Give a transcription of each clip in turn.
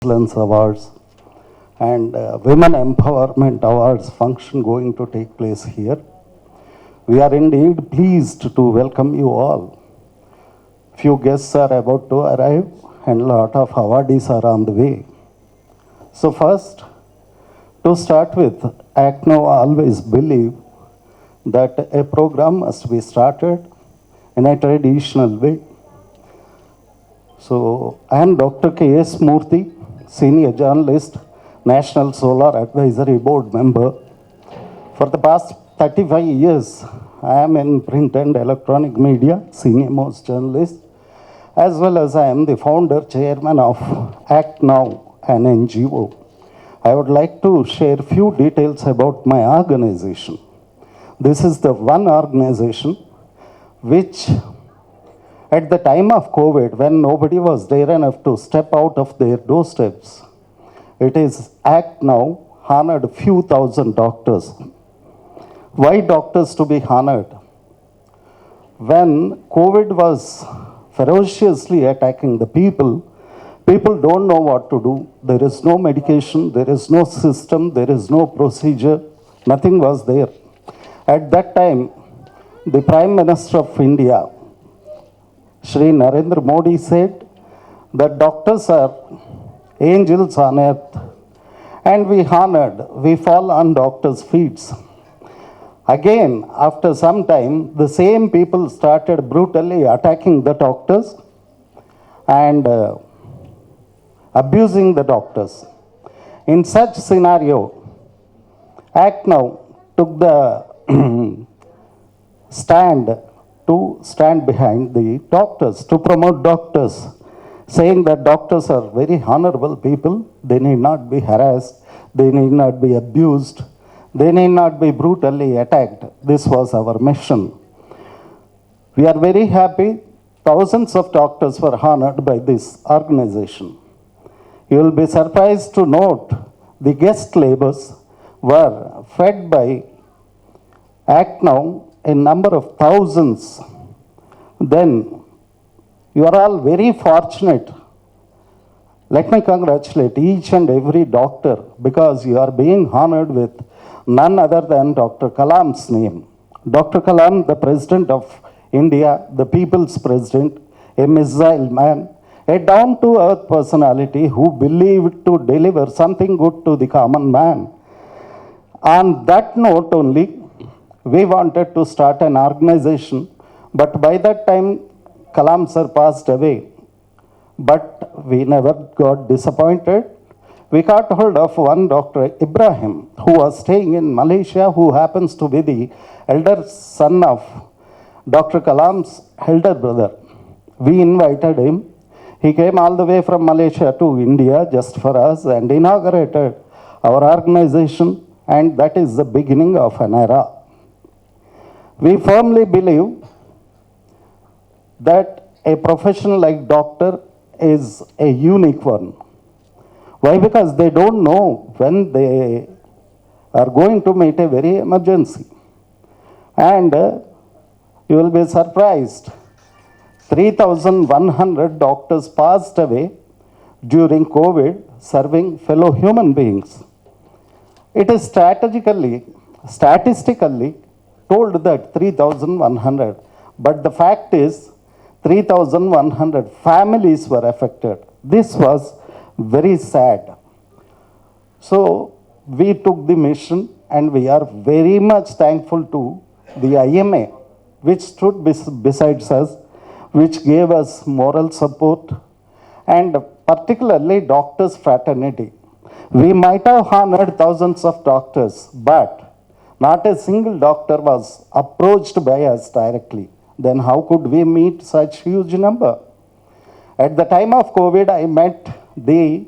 Excellence Awards and Women Empowerment Awards function going to take place here. We are indeed pleased to welcome you all. Few guests are about to arrive and a lot of awardees are on the way. So first, to start with, ACNO always believe that a program must be started in a traditional way. So I am Dr. K.S. Murthy, Senior Journalist, National Solar Advisory Board member. For the past 35 years, I am in print and electronic media, senior most journalist, as well as I am the founder, chairman of Act Now, an NGO. I would like to share few details about my organization. This is the one organization which, at the time of COVID, when nobody was dare enough to step out of their doorsteps, it is Act Now honored few thousand doctors. Why doctors to be honored? When COVID was ferociously attacking the people don't know what to do. There is no medication, there is no system, there is no procedure, nothing was there. At that time, the Prime Minister of India, Shri Narendra Modi said that doctors are angels on earth, and we fall on doctors' feet. Again, after some time, the same people started brutally attacking the doctors and abusing the doctors. In such scenario, Act Now took the stand behind the doctors, to promote doctors, saying that doctors are very honorable people, they need not be harassed, they need not be abused, they need not be brutally attacked. This was our mission. We are very happy. Thousands of doctors were honored by this organization. You will be surprised to note the guest labors were fed by Act Now in number of thousands. Then you are all very fortunate. Let me congratulate each and every doctor, because you are being honored with none other than Dr. Kalam's name. Dr. Kalam, the President of India, the people's president, a missile man, a down-to-earth personality who believed to deliver something good to the common man. On that note only, we wanted to start an organization, but by that time, Kalam sir passed away. But we never got disappointed. We got hold of one Dr. Ibrahim, who was staying in Malaysia, who happens to be the elder son of Dr. Kalam's elder brother. We invited him. He came all the way from Malaysia to India just for us and inaugurated our organization, and that is the beginning of an era. We firmly believe that a profession like doctor is a unique one. Why? Because they don't know when they are going to meet a very emergency. And you will be surprised, 3,100 doctors passed away during COVID serving fellow human beings. It is statistically told that 3,100, but the fact is 3,100 families were affected. This was very sad. So we took the mission, and we are very much thankful to the IMA, which stood besides us, which gave us moral support, and particularly doctors' fraternity. We might have honored thousands of doctors, but not a single doctor was approached by us directly. Then how could we meet such huge number? At the time of COVID, I met the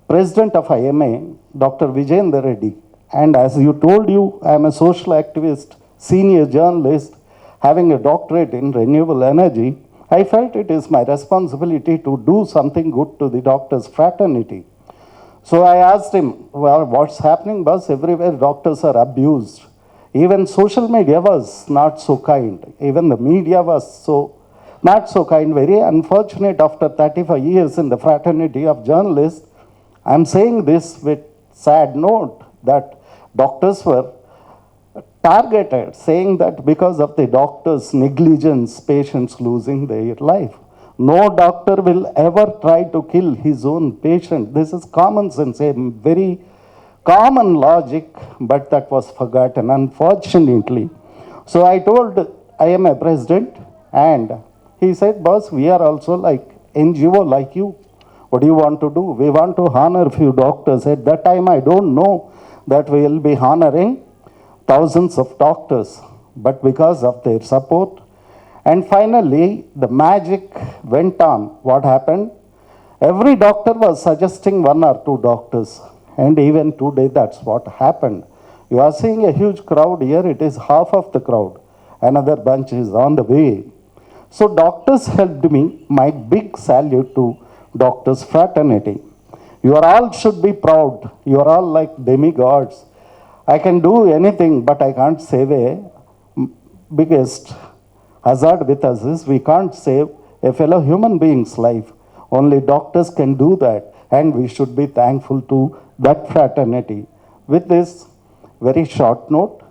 president of IMA, Dr. Vijayendra Reddy. And as you told you, I am a social activist, senior journalist, having a doctorate in renewable energy. I felt it is my responsibility to do something good to the doctors' fraternity. So I asked him, well, what's happening was everywhere doctors are abused. Even social media was not so kind. Even the media was not so kind. Very unfortunate, after 35 years in the fraternity of journalists, I'm saying this with sad note that doctors were targeted, saying that because of the doctor's negligence, patients losing their life. No doctor will ever try to kill his own patient. This is common sense, a very common logic, but that was forgotten, unfortunately. So I told, I am a president, and he said, boss, we are also like NGO like you. What do you want to do? We want to honor few doctors. At that time, I don't know that we will be honoring thousands of doctors, but because of their support. And finally, the magic went on. What happened? Every doctor was suggesting one or two doctors. And even today, that's what happened. You are seeing a huge crowd here. It is half of the crowd. Another bunch is on the way. So doctors helped me. My big salute to doctors fraternity. You are all should be proud. You are all like demigods. I can do anything, but I can't save a biggest hazard with us is we can't save a fellow human being's life. Only doctors can do that, and we should be thankful to that fraternity. With this very short note,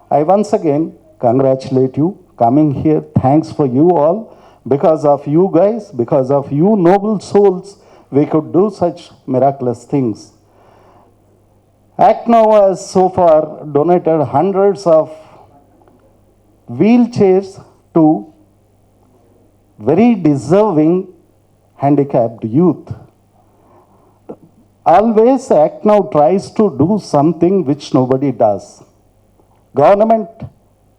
I once again congratulate you coming here. Thanks for you all. Because of you guys, because of you noble souls, we could do such miraculous things. ACNOW has so far donated hundreds of wheelchairs to very deserving handicapped youth. Always ACNOW tries to do something which nobody does. Government,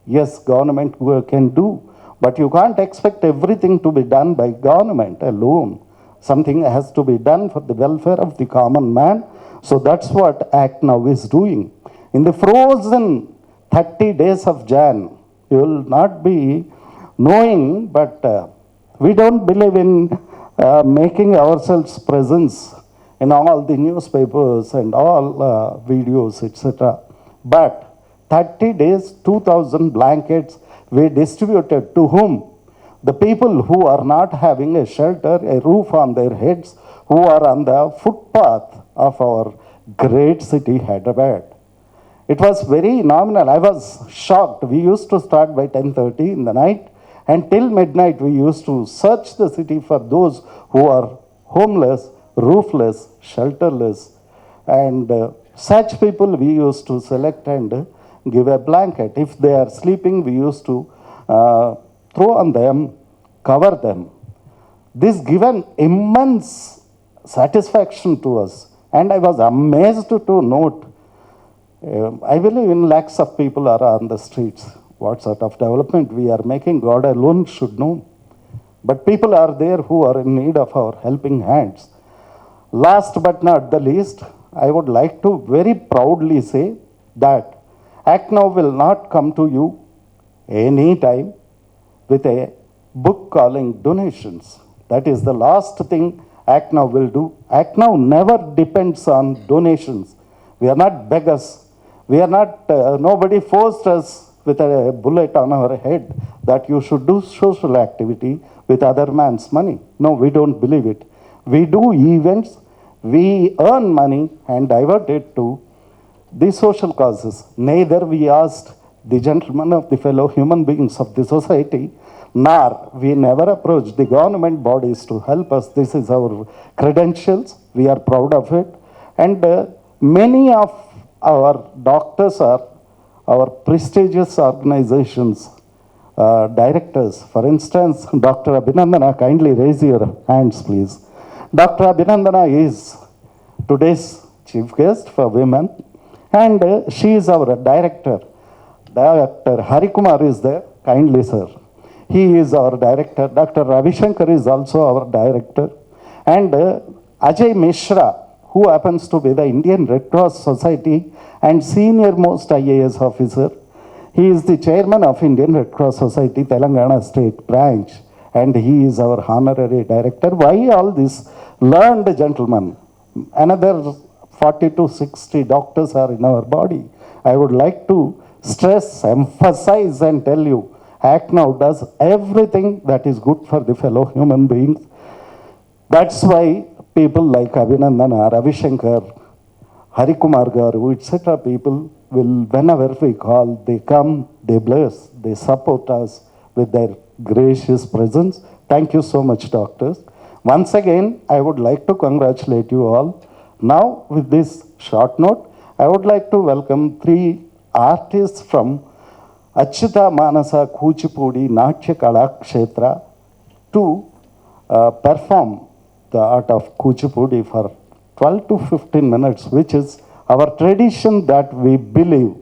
yes, government can do, but you can't expect everything to be done by government alone. Something has to be done for the welfare of the common man. So that's what ACNOW is doing. In the frozen 30 days of Jan, you will not be knowing, but we don't believe in making ourselves presence in all the newspapers and all videos, etc. But 30 days, 2,000 blankets we distributed to whom? The people who are not having a shelter, a roof on their heads, who are on the footpath of our great city, Hyderabad. It was very nominal. I was shocked. We used to start by 10:30 in the night, and till midnight we used to search the city for those who are homeless, roofless, shelterless. And such people we used to select and give a blanket. If they are sleeping, we used to throw on them, cover them. This given immense satisfaction to us. And I was amazed to note, I believe in lakhs of people are on the streets. What sort of development we are making, God alone should know. But people are there who are in need of our helping hands. Last but not the least, I would like to very proudly say that ACNOW will not come to you any time with a book calling donations. That is the last thing ACNOW will do. ACNOW never depends on donations. We are not beggars. We are not, nobody forced us with a bullet on our head that you should do social activity with other man's money. No, we don't believe it. We do events, we earn money and divert it to the social causes. Neither we asked the gentlemen of the fellow human beings of the society, nor we never approached the government bodies to help us. This is our credentials. We are proud of it. And many of our doctors are our prestigious organizations, directors. For instance, Dr. Abhinandana, kindly raise your hands, please. Dr. Abhinandana is today's chief guest for women, and she is our director. Dr. Harikumar is there, kindly sir. He is our director. Dr. Ravi Shankar is also our director. And Ajay Mishra, who happens to be the Indian Red Cross Society and senior most IAS officer. He is the chairman of Indian Red Cross Society, Telangana State Branch, and he is our honorary director. Why all this learned gentlemen? Another 40 to 60 doctors are in our body. I would like to stress, emphasize and tell you, ACNOW does everything that is good for the fellow human beings. That's why people like Abhinandana, Ravi Shankar, Hari Kumar Garu, etc. people will, whenever we call, they come, they bless, they support us with their gracious presence. Thank you so much, doctors. Once again, I would like to congratulate you all. Now, with this short note, I would like to welcome three artists from Achyuta Manasa Kuchipudi Natya Kala Kshetra to perform the art of Kuchipudi for 12 to 15 minutes, which is our tradition that we believe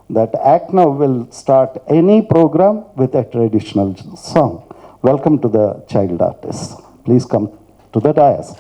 that ACNO will start any program with a traditional song. Welcome to the child artists. Please come to the dais.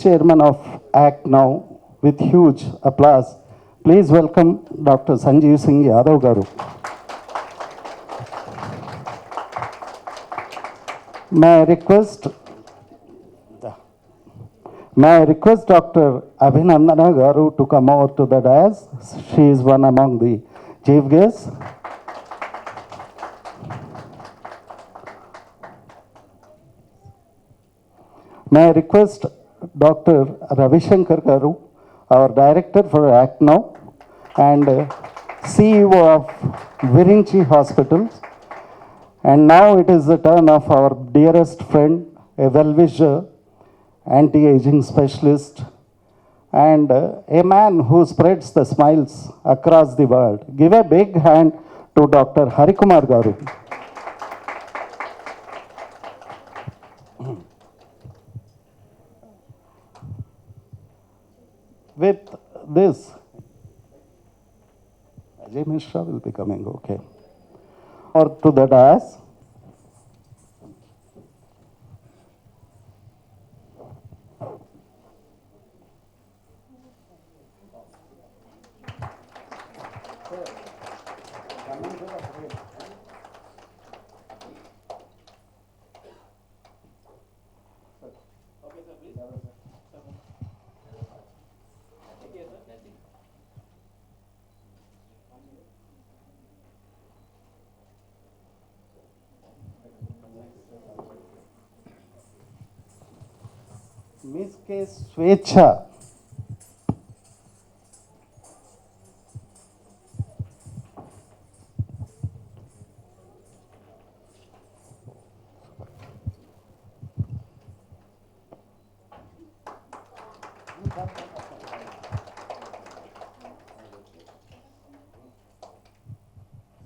Chairman of ACT now with huge applause. Please welcome Dr. Sanjeev Singh Yadav Garu. May I request Dr. Abhinandana Garu to come over to the dais. She is one among the chief guests. May I request Dr. Ravishankar Garu, our director for ACT now and CEO of Virinchi Hospitals. And now it is the turn of our dearest friend, a well-wisher, anti-aging specialist, and a man who spreads the smiles across the world. Give a big hand to Dr. Harikumar Garu. With this, Ajay Mishra will be coming, okay. Or to the dais. Miss K. Swecha.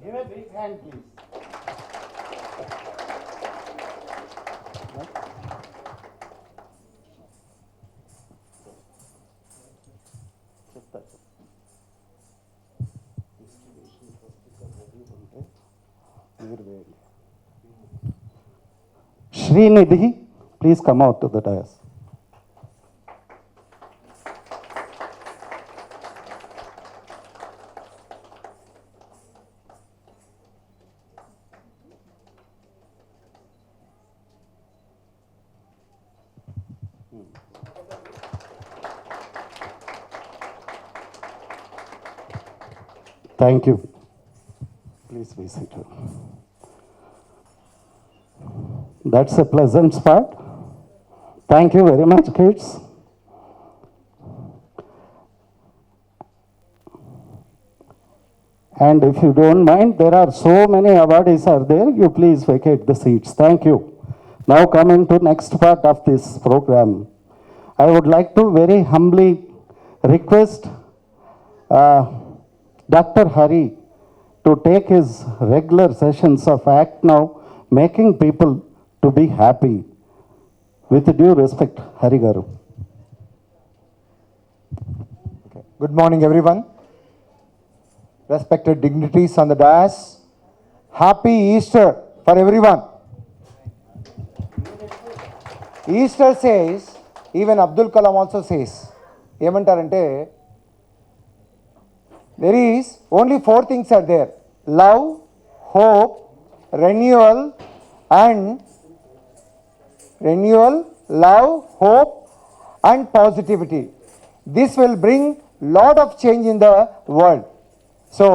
Give a big hand, please. Shri Nidhi, please come out to the dais. Thank you. Please be seated. That's a pleasant spot. Thank you very much, kids. And if you don't mind, there are so many awardees are there. You please vacate the seats. Thank you. Now coming to next part of this program. I would like to very humbly request Dr. Hari to take his regular sessions of ACT now, making people to be happy. With due respect, Hari Garu. Good morning, everyone. Respected dignitaries on the dais. Happy Easter for everyone. Easter says, even Abdul Kalam also says, ఏమంటారంటే there is only 4 things are there: love, hope, renewal, love, hope, and positivity. This will bring lot of change in the world. So,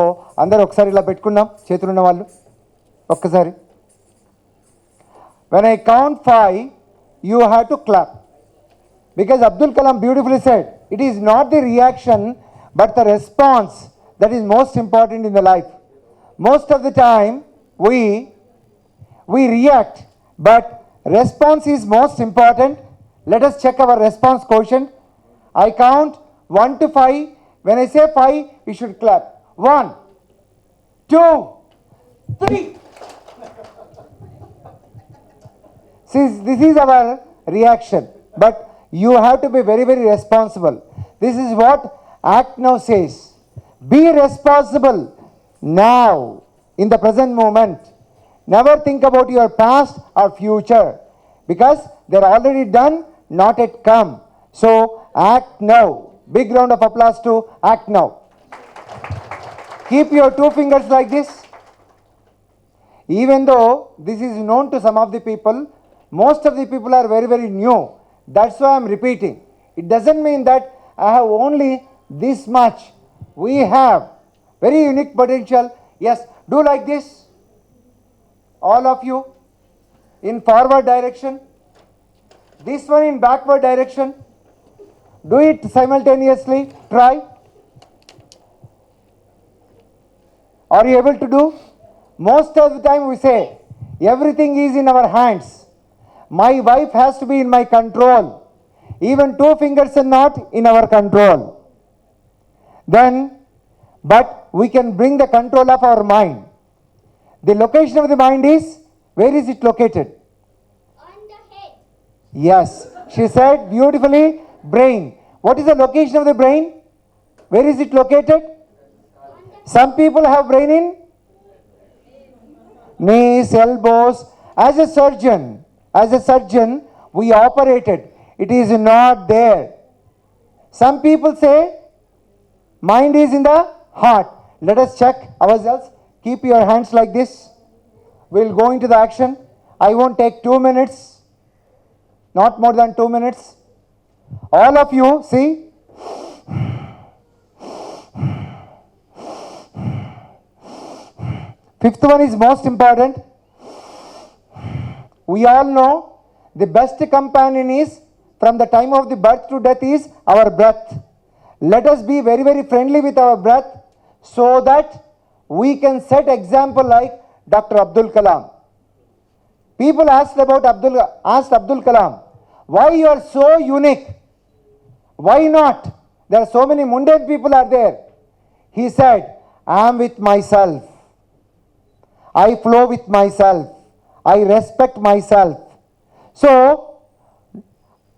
అందరూ ఒకసారి ఇలా పెట్టుకుందాం చేతులున్న వాళ్ళు ఒక్కసారి. When I count 5, you have to clap. Because Abdul Kalam beautifully said, it is not the reaction but the response that is most important in the life. Most of the time we react, but response is most important. Let us check our response quotient. I count 1 to 5. When I say 5, you should clap. 1, 2, 3. See, this is our reaction, but you have to be very, very responsible. This is what ACT now says. Be responsible now, in the present moment. Never think about your past or future, because they're already done, not yet come. So act now. Big round of applause to act now. Keep your two fingers like this. Even though this is known to some of the people, most of the people are very, very new. That's why I'm repeating. It doesn't mean that I have only this much. We have very unique potential. Yes, do like this. All of you in forward direction. This one in backward direction. Do it simultaneously. Try. Are you able to do? Most of the time we say, everything is in our hands. My wife has to be in my control. Even two fingers are not in our control. Then, but we can bring the control of our mind. The location of the mind is, where is it located? On the head. Yes, she said beautifully, brain. What is the location of the brain? Where is it located? Some people have brain in knees, elbows. As a surgeon, we operated. It is not there. Some people say mind is in the heart. Let us check ourselves. Keep your hands like this. We'll go into the action. I won't take 2 minutes. Not more than 2 minutes. All of you, see. Fifth one is most important. We all know the best companion is, from the time of the birth to death, is our breath. Let us be very, very friendly with our breath so that we can set example like Dr. Abdul Kalam. People asked Abdul Kalam, why you are so unique? Why not? There are so many mundane people are there. He said, I am with myself. I flow with myself. I respect myself. So,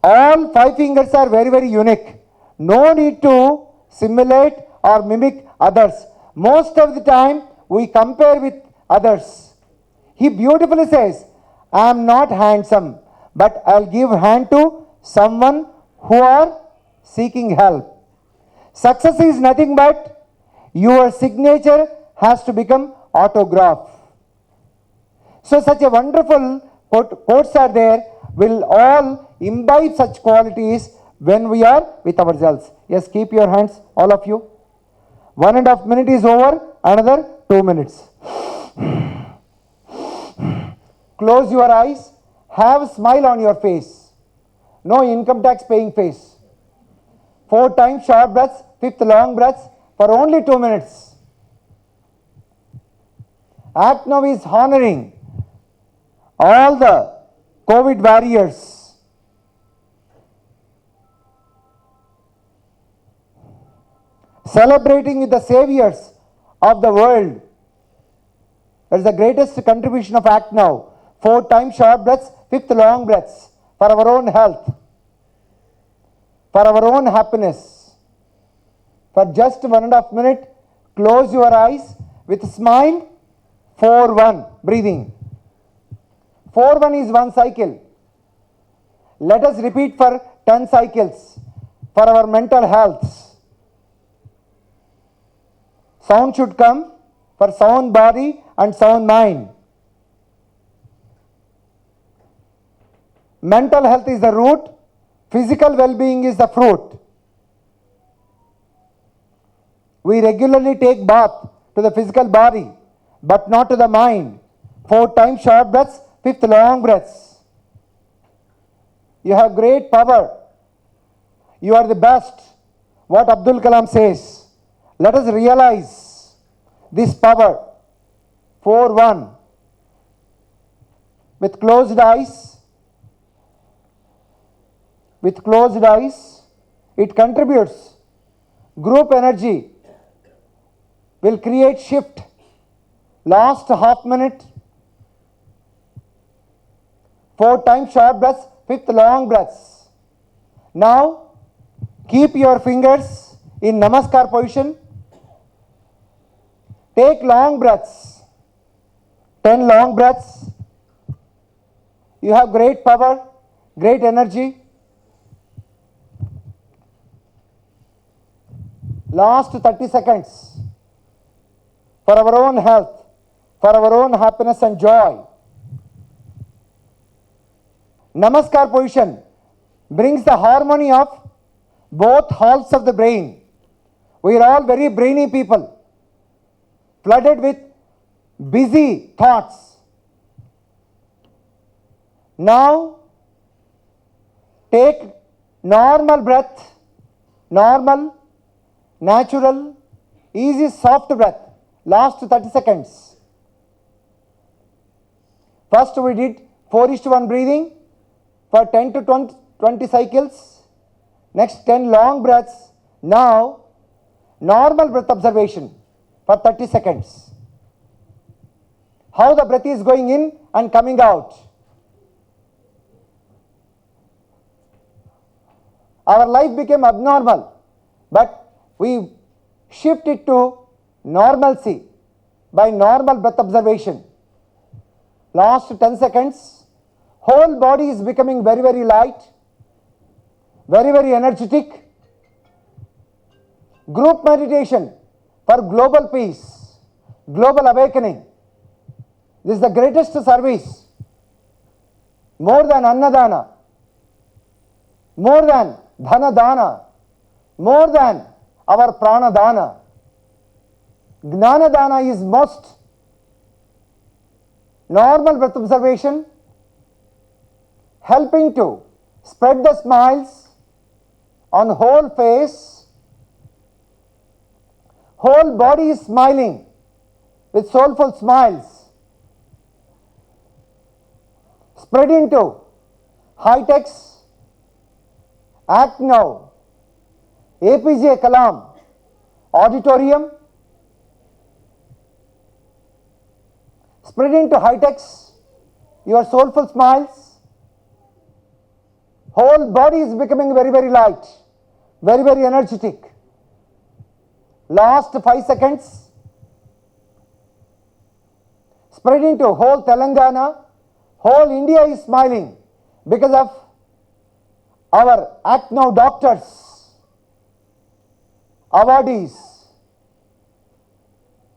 all 5 fingers are very, very unique. No need to simulate or mimic others. Most of the time, we compare with others. He beautifully says, I am not handsome, but I'll give hand to someone who are seeking help. Success is nothing but your signature has to become autograph. So such a wonderful quotes are there, will all imbibe such qualities when we are with ourselves. Yes, keep your hands, all of you. 1.5 minutes is over, another 2 minutes. Close your eyes, have a smile on your face. No income tax paying face. 4 times short breaths, 5th long breaths for only 2 minutes. Act now is honoring all the COVID warriors. Celebrating with the saviors of the world. That is the greatest contribution of Act Now. 4 times short breaths, 5th long breaths for our own health, for our own happiness. For just 1.5 minutes, close your eyes with a smile. 4-1 breathing. 4-1 is 1 cycle. Let us repeat for 10 cycles for our mental health. Sound should come for sound body and sound mind. Mental health is the root, physical well-being is the fruit. We regularly take bath to the physical body, but not to the mind. 4 times short breaths, 5th long breaths. You have great power. You are the best. What Abdul Kalam says. Let us realize this power. 4-1. With closed eyes. With closed eyes, it contributes. Group energy will create shift. Last half minute. 4 times short breaths, 5th long breaths. Now, keep your fingers in Namaskar position. Take long breaths. 10 long breaths. You have great power, great energy. Last 30 seconds for our own health, for our own happiness and joy. Namaskar position brings the harmony of both halves of the brain. We are all very brainy people, flooded with busy thoughts. Now, take normal breath, normal, natural, easy, soft breath. Last 30 seconds. First we did 4:1 breathing for 10 to 20 cycles. Next 10 long breaths. Now, normal breath observation for 30 seconds. How the breath is going in and coming out. Our life became abnormal, but we shift it to normalcy by normal breath observation. Last 10 seconds, whole body is becoming very, very light, very, very energetic. Group meditation for global peace, global awakening. This is the greatest service. More than Annadana, more than Dhanadana, more than our Pranadana. Gnanadana is most. Normal breath observation, helping to spread the smiles on whole face. Whole body is smiling with soulful smiles. Spread into high-techs. Act Now, APJ Kalam Auditorium. Spread into high-techs, your soulful smiles. Whole body is becoming very, very light, very, very energetic. Last 5 seconds. Spread into whole Telangana, whole India is smiling because of our Act Now doctors, awardees.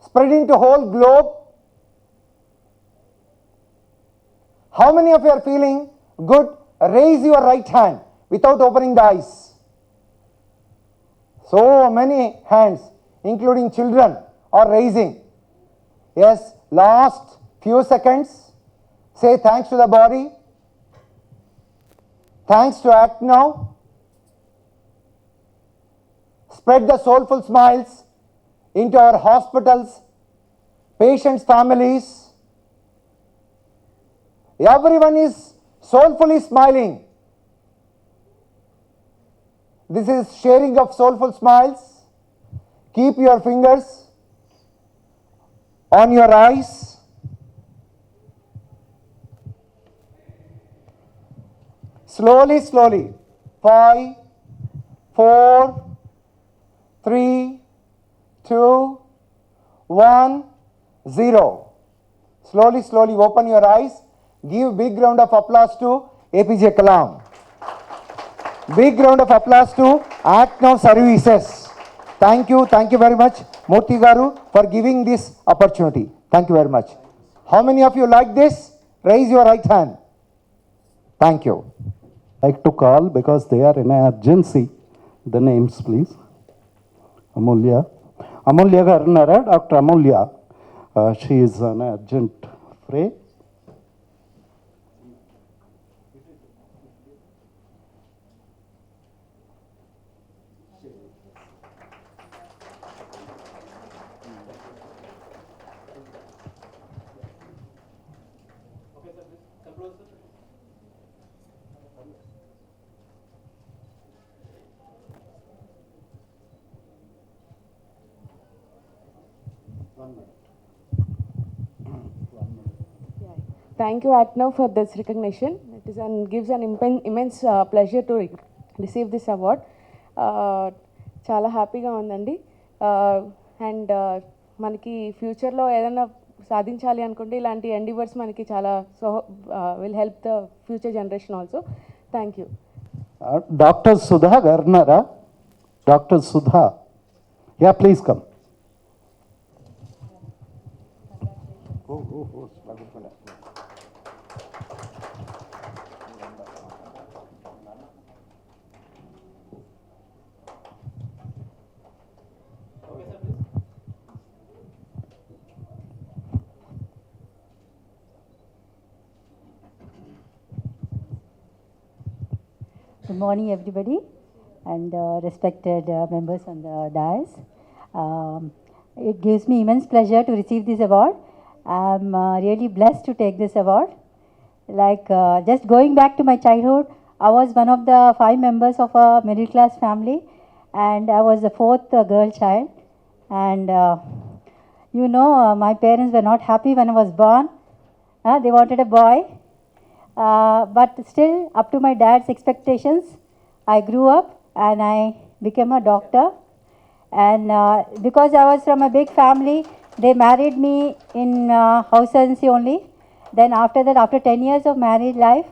Spread into whole globe. How many of you are feeling good? Raise your right hand without opening the eyes. So many hands, including children, are raising. Yes, last few seconds. Say thanks to the body. Thanks to Act Now. Spread the soulful smiles into our hospitals, patients' families. Everyone is soulfully smiling. This is sharing of soulful smiles. Keep your fingers on your eyes. Slowly, slowly. 5, 4, 3, 2, 1, 0. Slowly, slowly open your eyes. Give big round of applause to APJ Kalam. Big round of applause to Act Now Services. Thank you very much, Murthy Garu, for giving this opportunity. Thank you very much. How many of you like this? Raise your right hand. Thank you. Like to call because they are in an urgency. The names, please. Amulya. Amulya Garnara, Dr. Amulya. She is an urgent fray. Thank you, Act Now, for this recognition. It is gives an immense pleasure to receive this award. చాలా హ్యాపీగా ఉందండి. And మనకి ఫ్యూచర్లో ఏదైనా సాధించాలి అనుకుంటే ఇలాంటి endeavours మనకి చాలా will help the future generation also. Thank you. Dr. Sudha Garnara. Dr. Sudha. Yeah, please come. Good morning, everybody, and respected members on the dais. It gives me immense pleasure to receive this award. I'm really blessed to take this award. Just going back to my childhood, I was one of the 5 members of a middle class family, and I was the fourth girl child. And my parents were not happy when I was born. They wanted a boy. But still, up to my dad's expectations, I grew up and I became a doctor. And because I was from a big family, they married me in house agency only. Then after that, after 10 years of married life,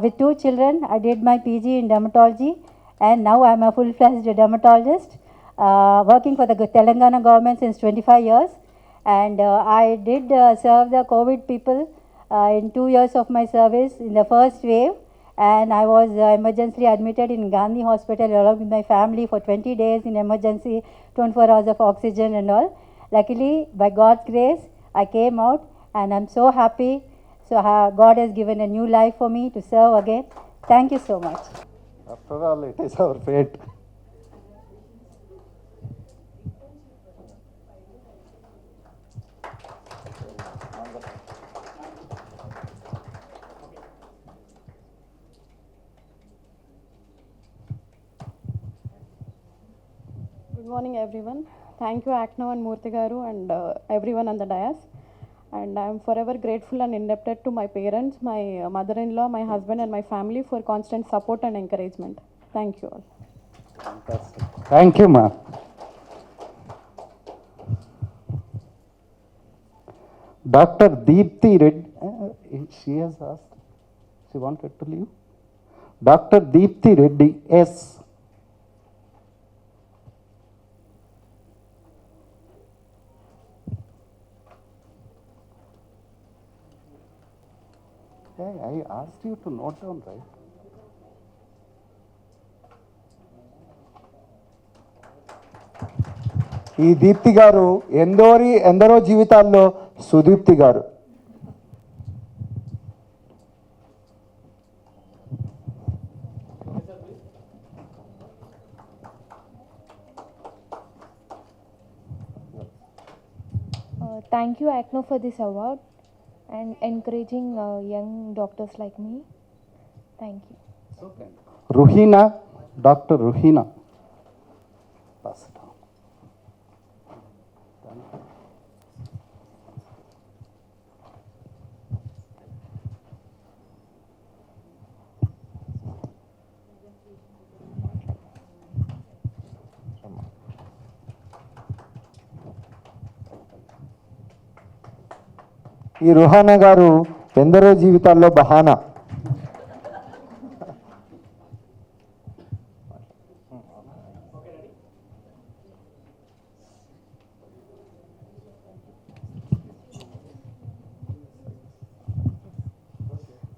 with 2 children, I did my PG in dermatology. And now I'm a full-fledged dermatologist, working for the Telangana government since 25 years. And I did serve the COVID people in 2 years of my service in the first wave, and I was emergently admitted in Gandhi Hospital along with my family for 20 days in emergency, 24 hours of oxygen and all. Luckily, by God's grace, I came out and I'm so happy. So God has given a new life for me to serve again. Thank you so much. After all, it is our fate. Good morning, everyone. Thank you, Akno and Murthy Garu, and everyone on the dais. And I am forever grateful and indebted to my parents, my mother-in-law, my husband, and my family for constant support and encouragement. Thank you all. Fantastic. Thank you, ma'am. Dr. Deepthi Reddy, she has asked, she wanted to leave. Dr. Deepthi Reddy, S. Hey, I asked you to note down, right? ఈ దీప్తి గారు ఎందరో జీవితాల్లో సుదీప్తి గారు. Thank you, ACNO, for this award and encouraging young doctors like me. Thank you. Ruhina, Dr. Ruhina. Pass it on. ఈ రుహానా గారు ఎందరో జీవితాల్లో బహానా.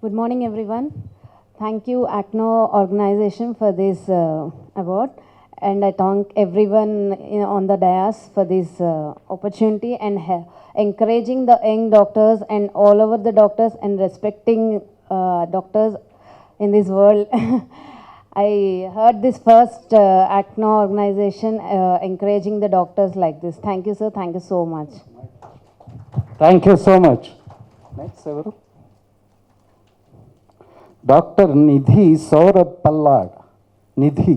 Good morning, everyone. Thank you, ACNO organization, for this award. And I thank everyone on the dais for this opportunity and encouraging the young doctors and all over the doctors and respecting doctors in this world. I heard this first ACNO organization encouraging the doctors like this. Thank you, sir. Thank you so much. Thank you so much. Next, Sevaru. Dr. Nidhi Saurabh Pallad. Nidhi.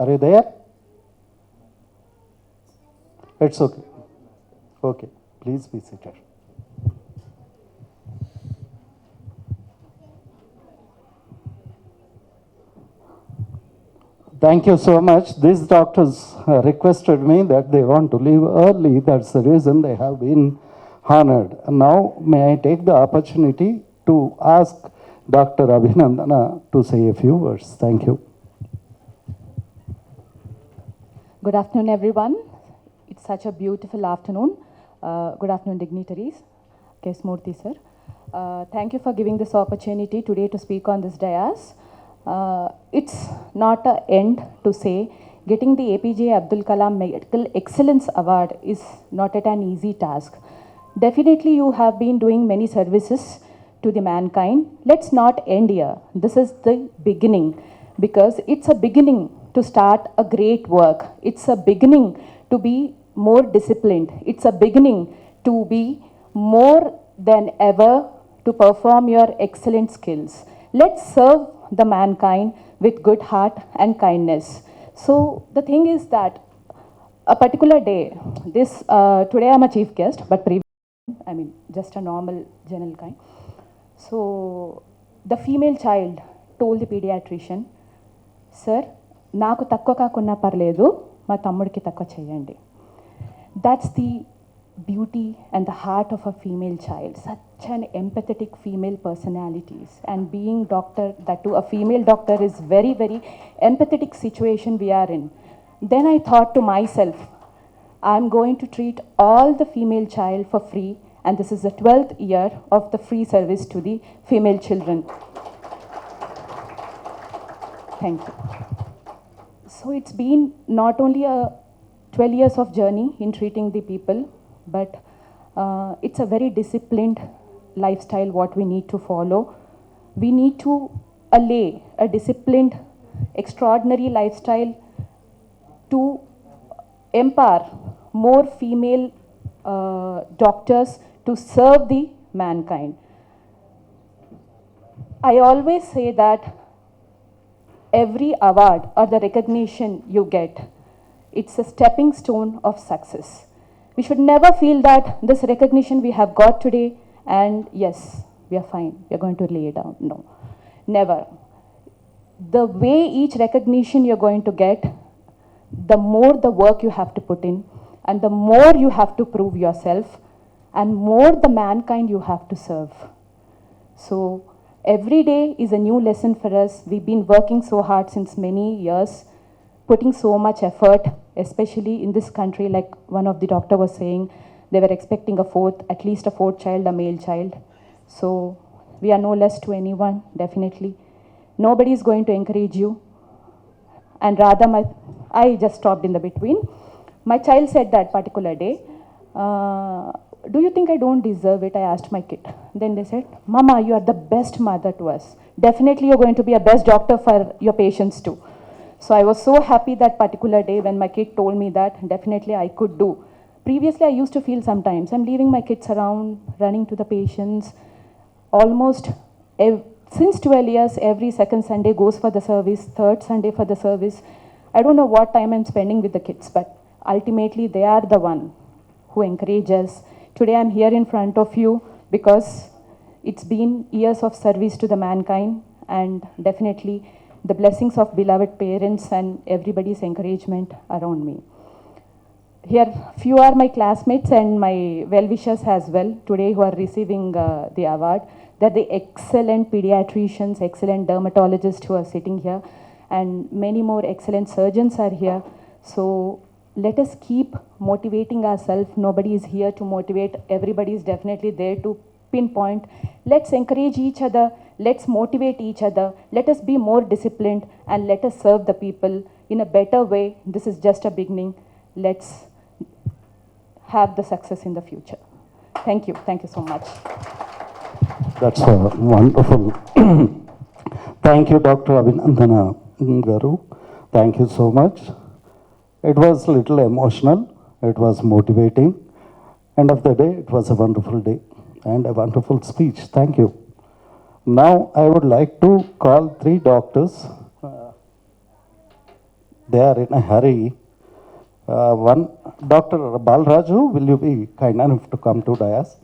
Are you there? It's okay. Okay, please be seated. Thank you so much. These doctors requested me that they want to leave early. That's the reason they have been honored. Now, may I take the opportunity to ask Dr. Abhinandana to say a few words. Thank you. Good afternoon, everyone. It's such a beautiful afternoon. Good afternoon, dignitaries. Kesmurthy, sir. Thank you for giving this opportunity today to speak on this dais. It's not an end to say getting the APJ Abdul Kalam Medical Excellence Award is not at an easy task. Definitely, you have been doing many services to the mankind. Let's not end here. This is the beginning because it's a beginning to start a great work. It's a beginning to be more disciplined. It's a beginning to be more than ever to perform your excellent skills. Let's serve the mankind with good heart and kindness. So the thing is that a particular day, today I'm a chief guest, but just a normal general kind. So the female child told the pediatrician, Sir, నాకు తక్కువ కాకున్నా పర్లేదు మా తమ్ముడికి తక్కువ చేయండి. That's the beauty and the heart of a female child. Such an empathetic female personalities. And being doctor, that too a female doctor, is very, very empathetic situation we are in. Then I thought to myself, I'm going to treat all the female child for free, and this is the 12th year of the free service to the female children. Thank you. So it's been not only a 12 years of journey in treating the people, but it's a very disciplined lifestyle what we need to follow. We need to allay a disciplined, extraordinary lifestyle to empower more female doctors to serve the mankind. I always say that every award or the recognition you get, it's a stepping stone of success. We should never feel that this recognition we have got today and yes, we are fine, we are going to lay it down. No, never. The way each recognition you're going to get, the more the work you have to put in, and the more you have to prove yourself, and more the mankind you have to serve. So every day is a new lesson for us. We've been working so hard since many years, putting so much effort, especially in this country. Like one of the doctor was saying, they were expecting at least a fourth child, a male child. So we are no less to anyone, definitely. Nobody is going to encourage you. And rather, I just stopped in the between. My child said that particular day, do you think I don't deserve it? I asked my kid. Then they said, Mama, you are the best mother to us. Definitely you're going to be a best doctor for your patients too. So I was so happy that particular day when my kid told me that definitely I could do. Previously I used to feel sometimes I'm leaving my kids around, running to the patients. Almost since 12 years, every second Sunday goes for the service, third Sunday for the service. I don't know what time I'm spending with the kids, but ultimately they are the one who encourage us. Today I'm here in front of you because it's been years of service to the mankind, and definitely the blessings of beloved parents and everybody's encouragement around me. Here, few are my classmates and my well-wishers as well today who are receiving the award. They're the excellent pediatricians, excellent dermatologists who are sitting here, and many more excellent surgeons are here. So let us keep motivating ourselves. Nobody is here to motivate. Everybody is definitely there to pinpoint. Let's encourage each other. Let's motivate each other. Let us be more disciplined and let us serve the people in a better way. This is just a beginning. Let's have the success in the future. Thank you. Thank you so much. That's wonderful. Thank you, Dr. Abhinandana Garu. Thank you so much. It was a little emotional. It was motivating. End of the day, it was a wonderful day and a wonderful speech. Thank you. Now, I would like to call 3 doctors. They are in a hurry. One, Dr. Balraju, will you be kind enough to come to dais?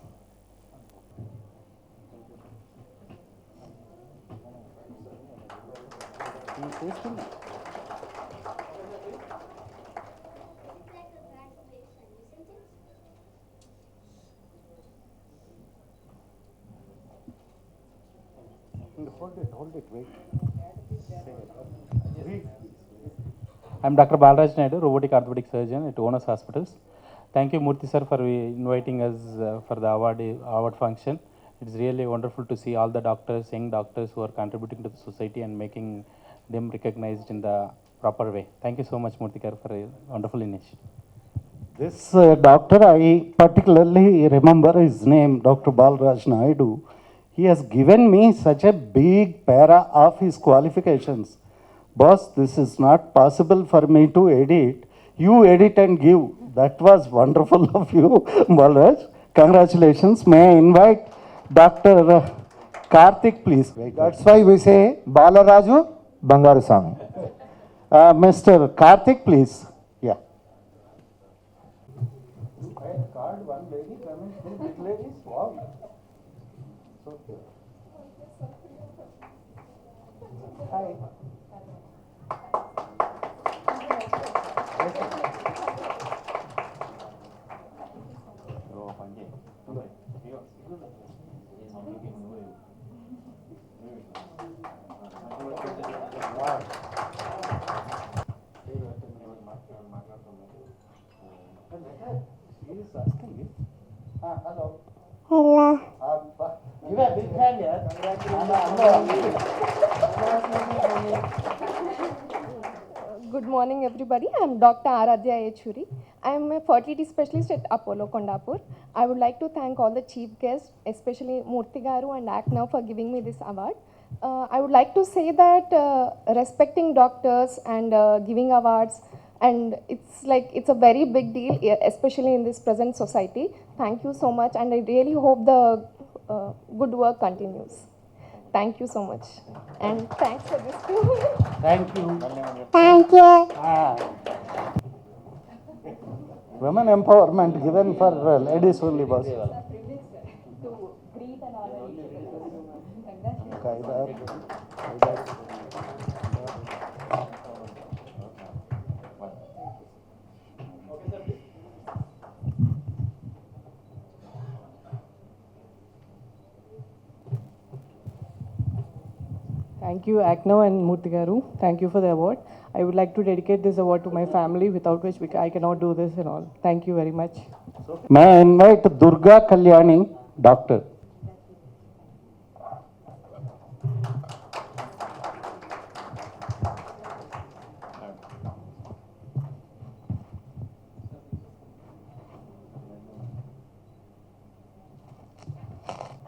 Hold it, wait. I'm Dr. Balraj Naidu, robotic orthopedic surgeon at Owners Hospitals. Thank you, Murthy sir, for inviting us for the award function. It's really wonderful to see all the doctors, young doctors who are contributing to the society and making them recognized in the proper way. Thank you so much, Murthy sir, for a wonderful initiative. This doctor, I particularly remember his name, Dr. Balraj Naidu. He has given me such a big para of his qualifications. Boss, this is not possible for me to edit. You edit and give. That was wonderful of you, Balraj. Congratulations. May I invite Dr. Karthik, please. That's why we say Balaraju Bangaru Swami. Mr. Karthik, please. Yeah. Card one lady coming, two big ladies. Wow. So good. Hi. Hello. Hello. Give a big hand here. Good morning, everybody. I'm Dr. Aradhya Yechuri. I'm a fertility specialist at Apollo Kondapur. I would like to thank all the chief guests, especially Murthy Garu and ACNAV for giving me this award. I would like to say that respecting doctors and giving awards, and it's a very big deal, especially in this present society. Thank you so much, and I really hope the good work continues. Thank you so much, and thanks for this too. Thank you. Thank you. Women empowerment given for ladies only, boss. Thank you, ACNAV and Murthy Garu. Thank you for the award. I would like to dedicate this award to my family, without which I cannot do this and all. Thank you very much. May I invite Durga Kalyani, doctor.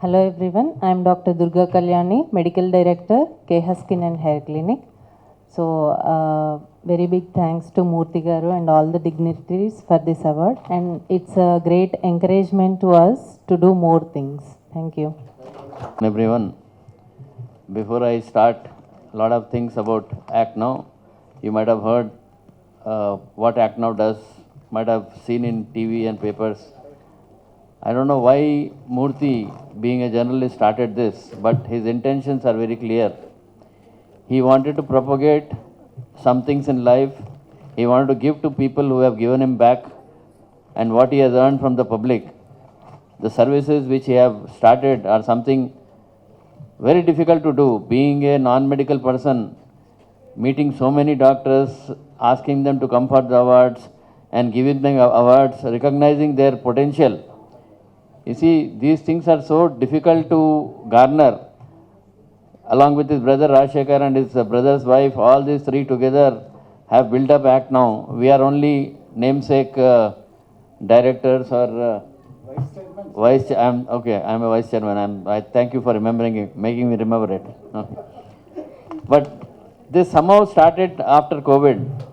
Hello everyone, I am Dr. Durga Kalyani, Medical Director, KH Skin and Hair Clinic. So, very big thanks to Murthy Garu and all the dignitaries for this award, and it's a great encouragement to us to do more things. Thank you. Everyone, before I start a lot of things about ACNAV, you might have heard what ACNAV does, might have seen in TV and papers. I don't know why Murthy, being a journalist, started this, but his intentions are very clear. He wanted to propagate some things in life. He wanted to give to people who have given him back and what he has earned from the public. The services which he have started are something very difficult to do. Being a non-medical person, meeting so many doctors, asking them to come for the awards and giving them awards, recognizing their potential. You see, these things are so difficult to garner. Along with his brother Rajshekhar and his brother's wife, all these three together have built up ACNAV. We are only namesake directors or vice. I'm a vice chairman. I thank you for remembering it, making me remember it. Okay. But this somehow started after COVID.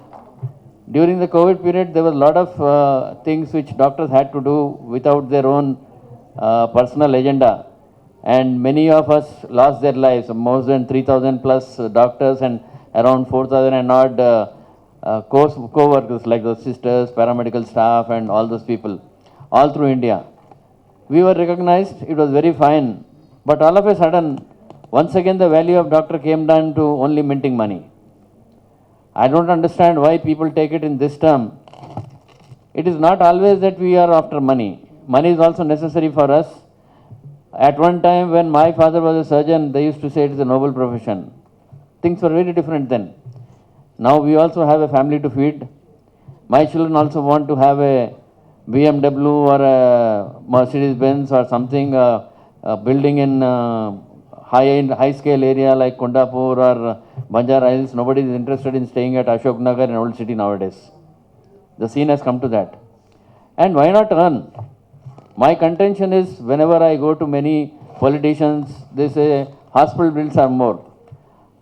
During the COVID period, there was a lot of things which doctors had to do without their own personal agenda, and many of us lost their lives. More than 3,000 plus doctors and around 4,000 and odd co-workers like those sisters, paramedical staff and all those people, all through India. We were recognized, it was very fine, but all of a sudden, once again the value of doctor came down to only minting money. I don't understand why people take it in this term. It is not always that we are after money. Money is also necessary for us. At one time when my father was a surgeon, they used to say it is a noble profession. Things were very different then. Now we also have a family to feed. My children also want to have a BMW or a Mercedes Benz or something, a building in high scale area like Kondapur or Banjara Hills. Nobody is interested in staying at Ashok Nagar in Old City nowadays. The scene has come to that. And why not earn? My contention is whenever I go to many politicians, they say hospital bills are more.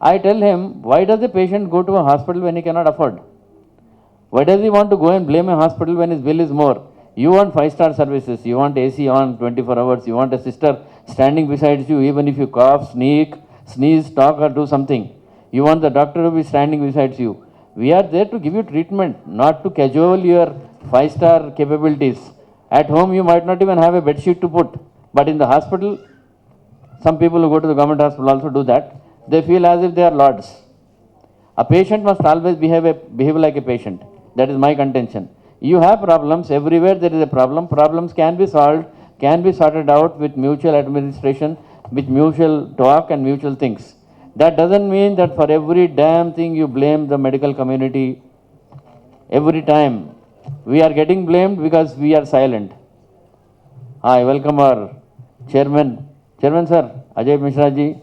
I tell him, why does the patient go to a hospital when he cannot afford? Why does he want to go and blame a hospital when his bill is more? You want 5-star services, you want AC on 24 hours, you want a sister standing beside you even if you cough, sneeze, talk or do something. You want the doctor to be standing beside you. We are there to give you treatment, not to cajole your 5-star capabilities. At home you might not even have a bed sheet to put, but in the hospital, some people who go to the government hospital also do that. They feel as if they are lords. A patient must always behave like a patient. That is my contention. You have problems, everywhere there is a problem. Problems can be solved, can be sorted out with mutual administration, with mutual talk and mutual things. That doesn't mean that for every damn thing you blame the medical community every time. We are getting blamed because we are silent. I welcome our chairman. Chairman sir, Ajay Mishra ji,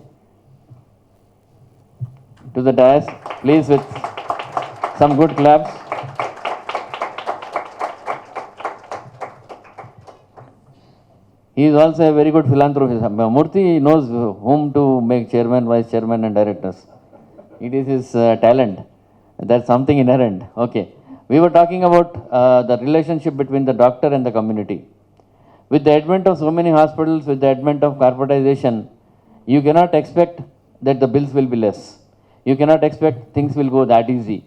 to the dais, please, with some good claps. He is also a very good philanthropist. Murthy knows whom to make chairman, vice chairman and directors. It is his talent. That's something inherent. Okay. We were talking about the relationship between the doctor and the community. With the advent of so many hospitals, with the advent of corporatization, you cannot expect that the bills will be less. You cannot expect things will go that easy.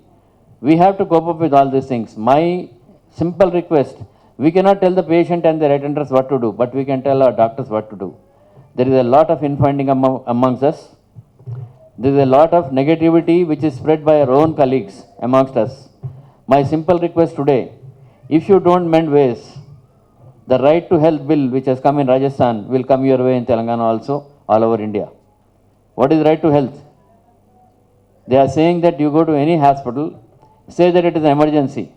We have to cope up with all these things. My simple request, we cannot tell the patient and their attenders what to do, but we can tell our doctors what to do. There is a lot of infighting amongst us. There is a lot of negativity which is spread by our own colleagues amongst us. My simple request today, if you don't mend ways, the right to health bill which has come in Rajasthan will come your way in Telangana also, all over India. What is right to health? They are saying that you go to any hospital, say that it is an emergency.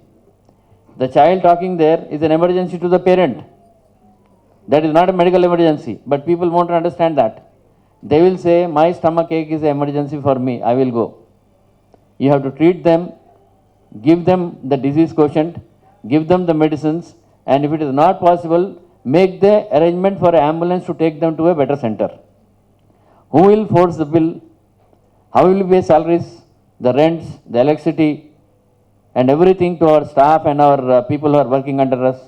The child talking there is an emergency to the parent. That is not a medical emergency, but people won't understand that. They will say, my stomach ache is an emergency for me, I will go. You have to treat them, give them the disease quotient, give them the medicines, and if it is not possible, make the arrangement for an ambulance to take them to a better center. Who will force the bill? How will we pay salaries, the rents, the electricity, and everything to our staff and our people who are working under us?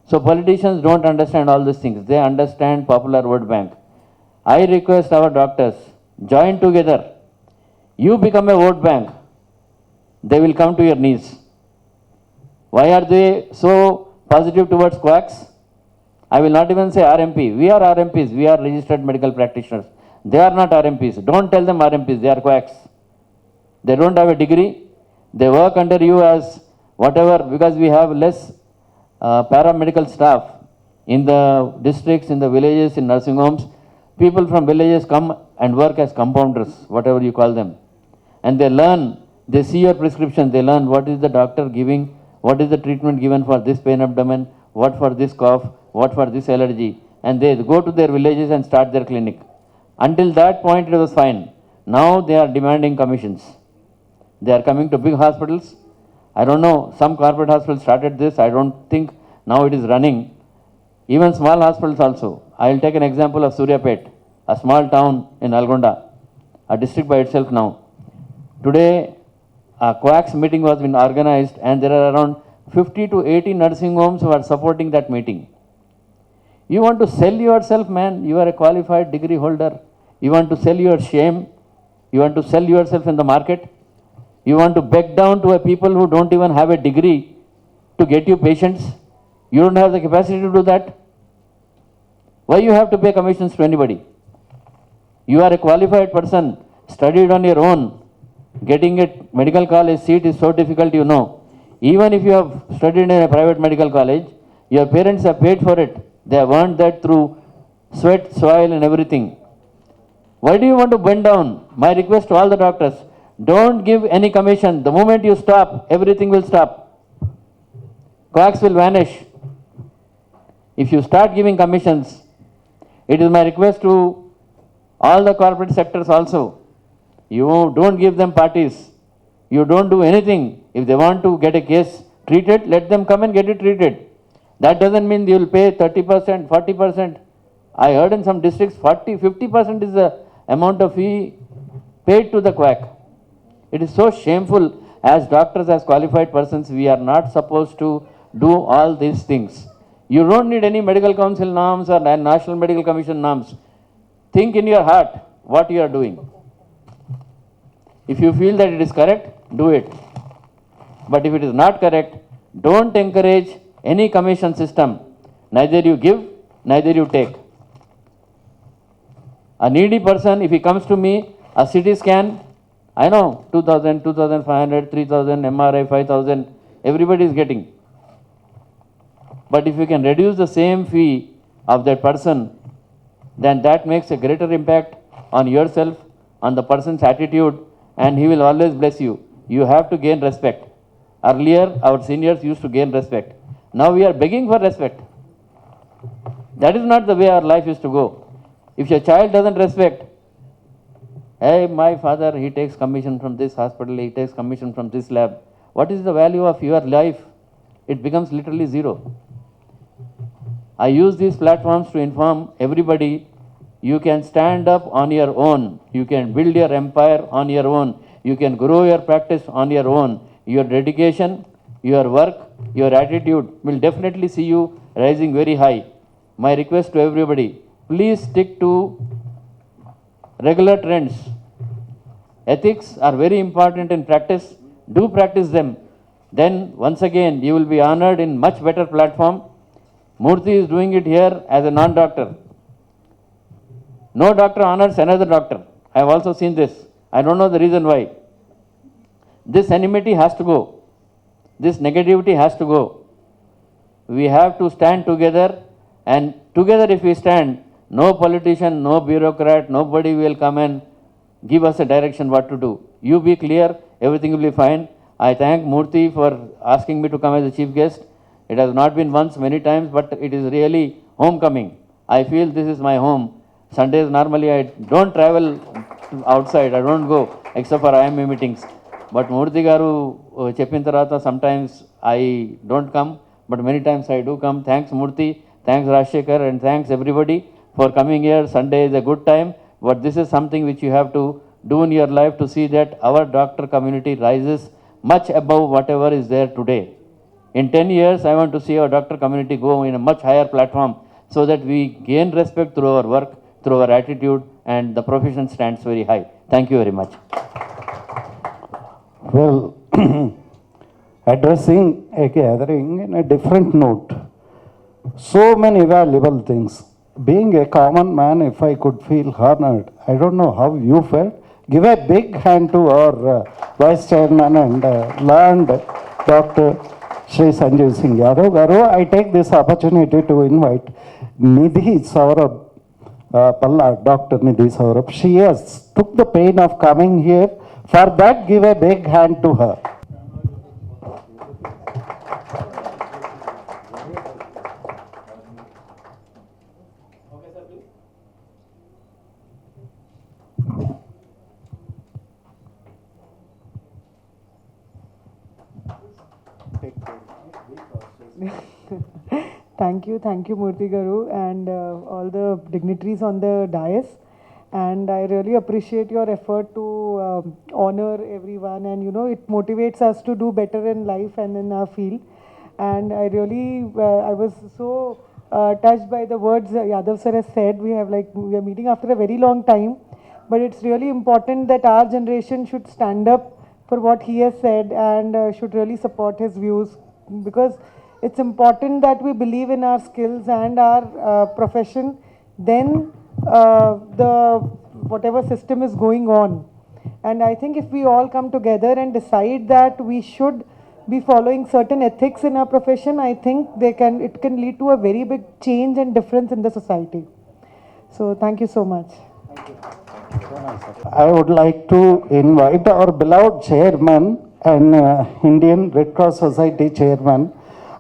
So politicians don't understand all these things. They understand popular vote bank. I request our doctors, join together. You become a vote bank. They will come to your knees. Why are they so positive towards quacks? I will not even say RMP. We are RMPs. We are registered medical practitioners. They are not RMPs. Don't tell them RMPs. They are quacks. They don't have a degree. They work under you as whatever, because we have less paramedical staff in the districts, in the villages, in nursing homes. People from villages come and work as compounders, whatever you call them. And they learn, they see your prescription, they learn what is the doctor giving, what is the treatment given for this pain abdomen, what for this cough, what for this allergy. And they go to their villages and start their clinic. Until that point it was fine. Now they are demanding commissions. They are coming to big hospitals. I don't know, some corporate hospitals started this. I don't think now it is running. Even small hospitals also. I will take an example of Suryapet, a small town in Algonda, a district by itself now. Today, a quacks meeting was been organized and there are around 50 to 80 nursing homes who are supporting that meeting. You want to sell yourself, man. You are a qualified degree holder. You want to sell your shame. You want to sell yourself in the market. You want to beg down to a people who don't even have a degree to get you patients. You don't have the capacity to do that. Why you have to pay commissions to anybody? You are a qualified person, studied on your own. Getting a medical college seat is so difficult, you know. Even if you have studied in a private medical college, your parents have paid for it. They have earned that through sweat, soil and everything. Why do you want to bend down? My request to all the doctors, Don't give any commission. The moment you stop, everything will stop. Quacks will vanish. If you start giving commissions, it is my request to all the corporate sectors also. You don't give them parties. You don't do anything. If they want to get a case treated, let them come and get it treated. That doesn't mean you will pay 30%, 40%. I heard in some districts 40, 50% is the amount of fee paid to the quack. It is so shameful. As doctors, as qualified persons, we are not supposed to do all these things. You don't need any medical council norms or National Medical Commission norms. Think in your heart what you are doing. If you feel that it is correct, do it. But if it is not correct, don't encourage any commission system. Neither you give, neither you take. A needy person, if he comes to me, a CT scan, I know 2,000, 2,500, 3,000, MRI 5,000, everybody is getting. But if you can reduce the same fee of that person, then that makes a greater impact on yourself, on the person's attitude, and he will always bless you. You have to gain respect. Earlier, our seniors used to gain respect. Now we are begging for respect. That is not the way our life is to go. If your child doesn't respect, hey, my father, he takes commission from this hospital, he takes commission from this lab. What is the value of your life? It becomes literally zero. I use these platforms to inform everybody, you can stand up on your own. You can build your empire on your own. You can grow your practice on your own. Your dedication, your work, your attitude will definitely see you rising very high. My request to everybody, please stick to regular trends. Ethics are very important in practice. Do practice them. Then once again, you will be honored in much better platform. Murthy is doing it here as a non-doctor. No doctor honors another doctor. I have also seen this. I don't know the reason why. This enmity has to go. This negativity has to go. We have to stand together, and together if we stand, no politician, no bureaucrat, nobody will come and give us a direction what to do. You be clear, everything will be fine. I thank Murthy for asking me to come as a chief guest. It has not been once, many times, but it is really homecoming. I feel this is my home. Sundays normally I don't travel outside, I don't go except for IMA meetings. But Murthy garu cheppin tarvata sometimes I don't come, but many times I do come. Thanks Murthy, thanks Rajshekhar, and thanks everybody for coming here. Sunday is a good time, but this is something which you have to do in your life to see that our doctor community rises much above whatever is there today. In 10 years, I want to see our doctor community go in a much higher platform so that we gain respect through our work, through our attitude, and the profession stands very high. Thank you very much. Well, addressing a gathering in a different note, so many valuable things. Being a common man, if I could feel honored, I don't know how you felt. Give a big hand to our Vice Chairman and learned Dr. Shri Sanjeev Singh Yadav Garu. I take this opportunity to invite Nidhi Saurabh Palla, Dr. Nidhi Saurabh. She has took the pain of coming here. For that, give a big hand to her. Thank you, Murthy Garu, and all the dignitaries on the dais. And I really appreciate your effort to honor everyone, and it motivates us to do better in life and in our field. And I really, I was so touched by the words Yadav sir has said. We are meeting after a very long time, but it's really important that our generation should stand up for what he has said and should really support his views, because it's important that we believe in our skills and our profession. Then the whatever system is going on. And I think if we all come together and decide that we should be following certain ethics in our profession, I think it can lead to a very big change and difference in the society. So thank you so much. Thank you. I would like to invite our beloved chairman and Indian Red Cross Society chairman.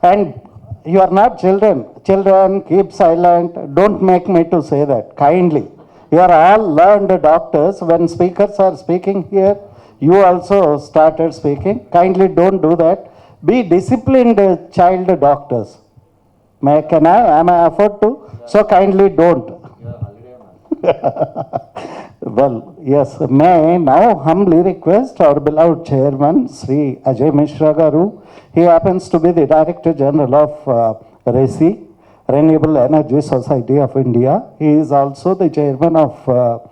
And you are not children. Children, keep silent. Don't make me to say that. Kindly. You are all learned doctors. When speakers are speaking here, you also started speaking. Kindly don't do that. Be disciplined child doctors. Can I? Am I afford to? So kindly don't. Well, yes, may I now humbly request our beloved chairman, Sri Ajay Mishra Garu. He happens to be the Director General of RESI, Renewable Energy Society of India. He is also the chairman of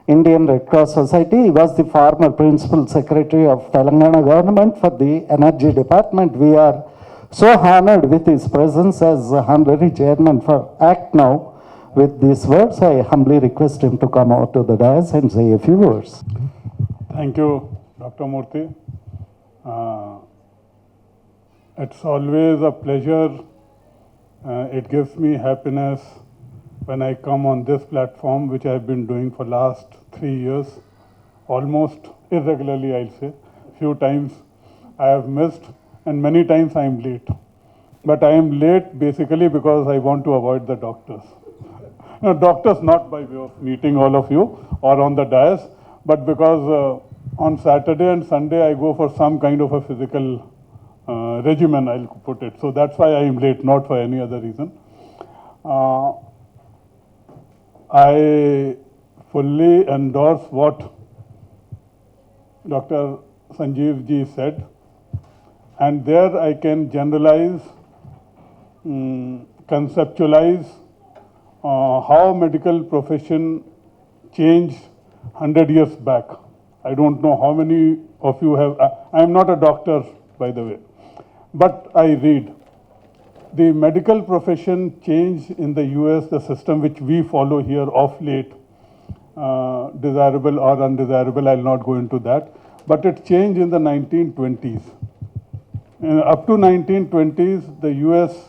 Indian Red Cross Society. He was the former Principal Secretary of Telangana government for the Energy Department. We are so honored with his presence as honorary chairman for ACT Now. With these words, I humbly request him to come out to the dais and say a few words. Thank you, Dr. Murthy. It's always a pleasure. It gives me happiness when I come on this platform, which I've been doing for last 3 years, almost irregularly, I'll say. Few times I have missed, and many times I am late. But I am late basically because I want to avoid the doctors. No, doctors not by way of meeting all of you or on the dais, but because on Saturday and Sunday I go for some kind of a physical regimen, I'll put it. So that's why I am late, not for any other reason. I fully endorse what Dr. Sanjeev ji said, and there I can generalize, conceptualize how medical profession changed 100 years back. I don't know how many of you have, I am not a doctor, by the way, but I read. The medical profession changed in the US, the system which we follow here of late, desirable or undesirable, I'll not go into that, but it changed in the 1920s. Up to 1920s, the US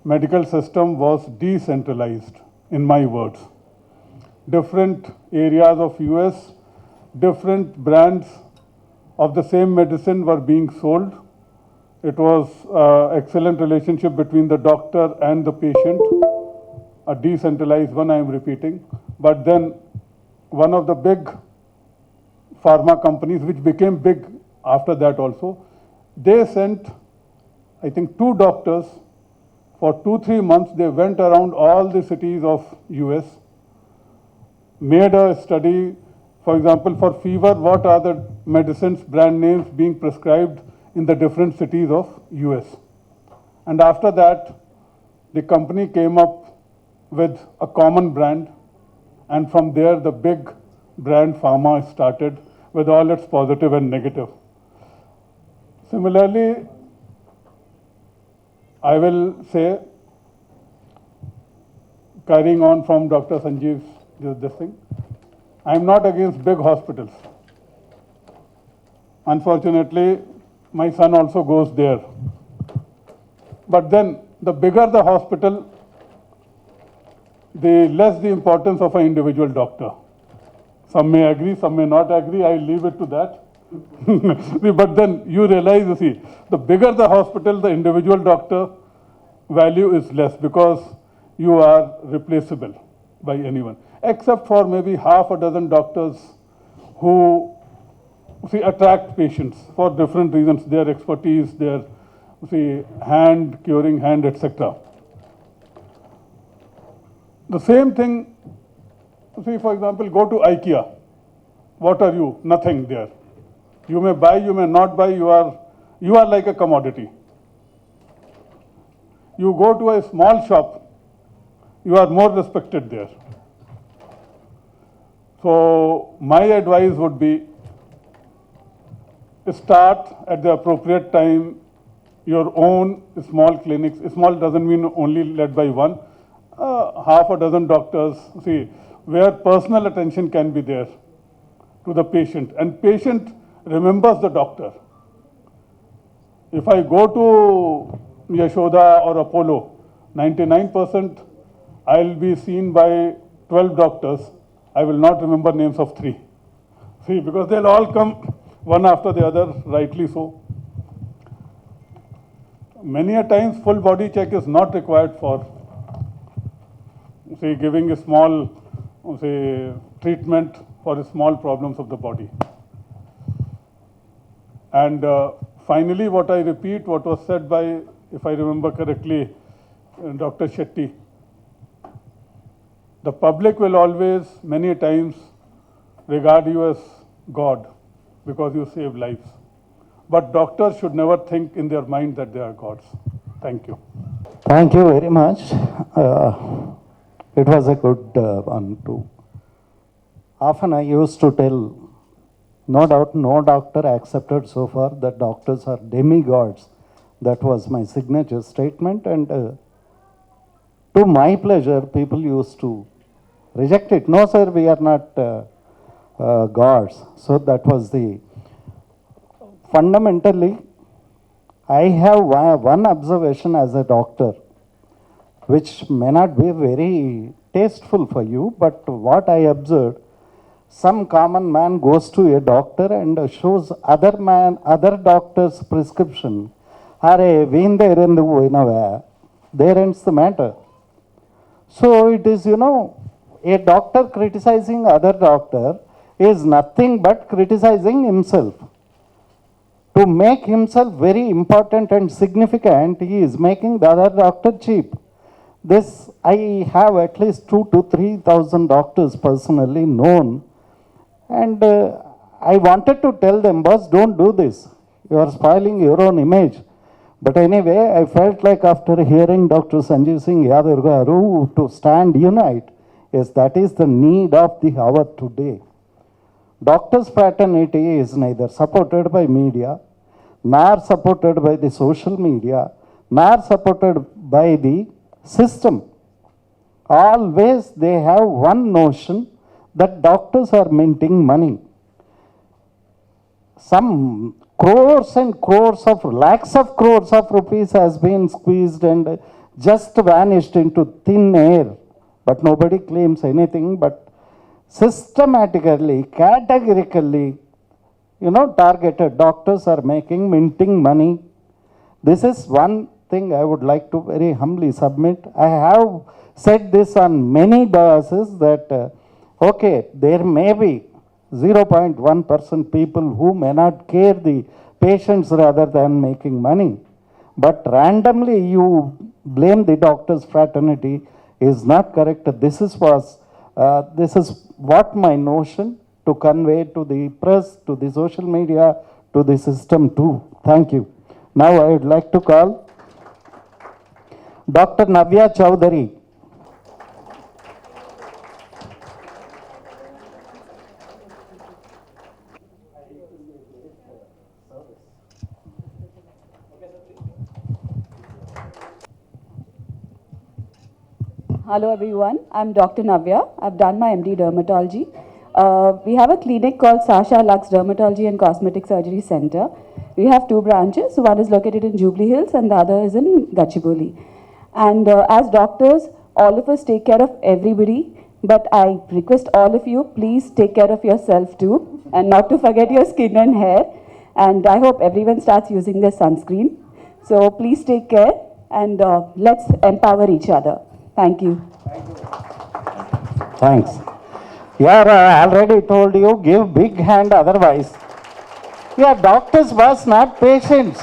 medical system was decentralized, in my words. Different areas of US, different brands of the same medicine were being sold. It was an excellent relationship between the doctor and the patient, a decentralized one, I am repeating. But then one of the big pharma companies, which became big after that also, they sent, I think, 2 doctors. For 2-3 months, they went around all the cities of US, made a study, for example, for fever, what are the medicines, brand names being prescribed in the different cities of US. And after that, the company came up with a common brand, and from there, the big brand pharma started with all its positive and negative. Similarly, I will say, carrying on from Dr. Sanjeev's this thing, I am not against big hospitals. Unfortunately, my son also goes there. But then, the bigger the hospital, the less the importance of an individual doctor. Some may agree, some may not agree, I leave it to that. But then you realize, you see, the bigger the hospital, the individual doctor value is less because you are replaceable by anyone, except for maybe half a dozen doctors who attract patients for different reasons, their expertise, their hand, curing hand, etc. The same thing, for example, go to IKEA. What are you? Nothing there. You may buy, you may not buy, you are like a commodity. You go to a small shop, you are more respected there. So my advice would be, start at the appropriate time your own small clinics. Small doesn't mean only led by one. Half a dozen doctors, where personal attention can be there to the patient, and patient remembers the doctor. If I go to Yashoda or Apollo, 99% I'll be seen by 12 doctors, I will not remember names of 3. See, because they'll all come one after the other, rightly so. Many a times full body check is not required for, say, giving a small, say, treatment for small problems of the body. And finally, what I repeat, what was said by, if I remember correctly, Dr. Shetty, the public will always, many times, regard you as God because you save lives. But doctors should never think in their mind that they are gods. Thank you. Thank you very much. It was a good one too. Often I used to tell, no doubt no doctor accepted so far that doctors are demigods. That was my signature statement, and to my pleasure, people used to reject it. No, sir, we are not gods. So that was the fundamentally. I have one observation as a doctor, which may not be very tasteful for you, but what I observed, some common man goes to a doctor and shows other doctor's prescription. Are there ends the matter. So it is, a doctor criticizing other doctor is nothing but criticizing himself. To make himself very important and significant, he is making the other doctor cheap. This, I have at least 2,000 to 3,000 doctors personally known, and I wanted to tell them, boss, don't do this. You are spoiling your own image. But anyway, I felt like after hearing Dr. Sanjeev Singh Yadav Garu to stand unite, yes, that is the need of the hour today. Doctors' fraternity is neither supported by media, nor supported by the social media, nor supported by the system. Always they have one notion that doctors are minting money. Some crores and crores of, lakhs of crores of rupees has been squeezed and just vanished into thin air. But nobody claims anything, but systematically, categorically, targeted doctors are minting money. This is one thing I would like to very humbly submit. I have said this on many dioceses that, okay, there may be 0.1% people who may not care the patients rather than making money. But randomly you blame the doctors' fraternity is not correct. This is what my notion to convey to the press, to the social media, to the system too. Thank you. Now I would like to call Dr. Navya Chowdhury. Hello everyone, I'm Dr. Navya. I've done my MD dermatology. We have a clinic called Sasha Lux Dermatology and Cosmetic Surgery Center. We have 2 branches. One is located in Jubilee Hills and the other is in Gachibowli. And as doctors, all of us take care of everybody. But I request all of you, please take care of yourself too. And not to forget your skin and hair. And I hope everyone starts using their sunscreen. So please take care and let's empower each other. Thank you. Thanks. Yeah, I already told you, give big hand otherwise. Yeah, doctors was not patients.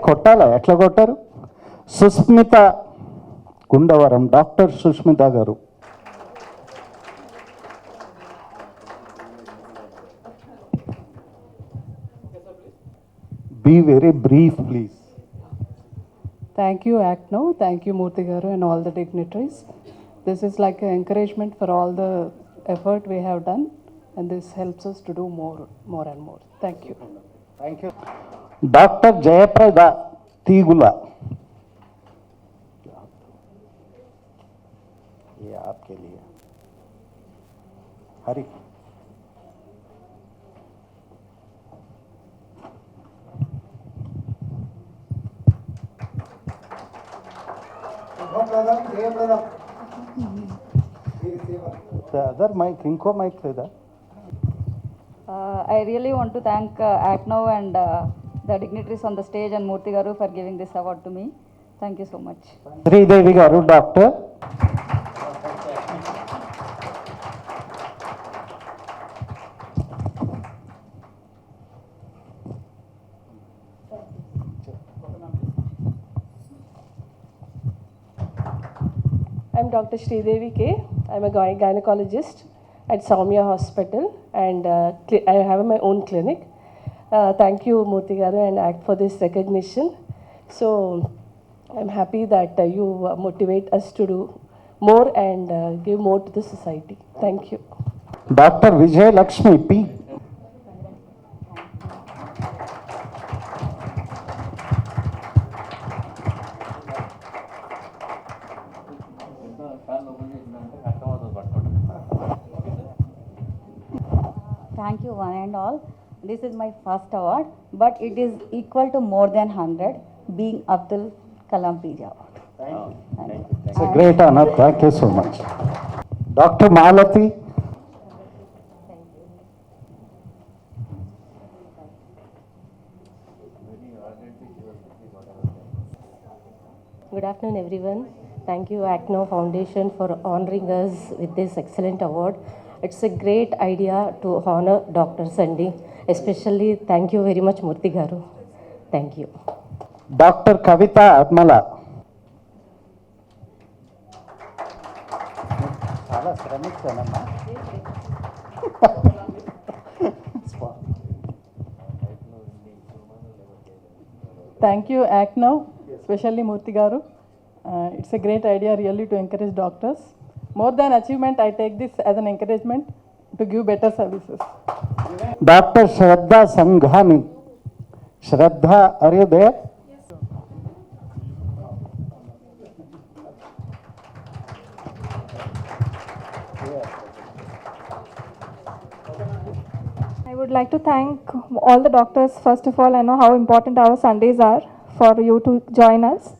కొట్టాలా ఎట్లా కొట్టారు Susmitha కుండవరం doctor Susmitha గారు be very brief please. Thank you, ACNO. Thank you, Murthy Garu, and all the dignitaries. This is like an encouragement for all the effort we have done, and this helps us to do more and more. Thank you. Thank you. Dr. Jayaprada Tigula. ये आपके लिए हरी the other mic, inko mic leda. I really want to thank ACNO and the dignitaries on the stage and Murthy Garu for giving this award to me. Thank you so much. Shri Devi Garu, doctor. I'm Dr. Shri Devi K. I'm a gynecologist at Saumya Hospital, and I have my own clinic. Thank you, Murthy Garu and ACT, for this recognition. So I'm happy that you motivate us to do more and give more to the society. Thank you. Dr. Vijay Lakshmi P. Thank you, one and all. This is my first award, but it is equal to more than 100, being Abdul Kalam PJ Award. Thank you. It's a great honor. Thank you so much. Dr. Malati. Good afternoon, everyone. Thank you, ACNO Foundation, for honoring us with this excellent award. It's a great idea to honor Dr. Sandy. Especially, thank you very much, Murthy Garu. Thank you. Dr. Kavita Admala. Thank you, ACNO, especially Murthy Garu. It's a great idea really to encourage doctors. More than achievement, I take this as an encouragement to give better services. Dr. Shraddha Sanghani. Shraddha, are you there? I would like to thank all the doctors. First of all, I know how important our Sundays are for you to join us.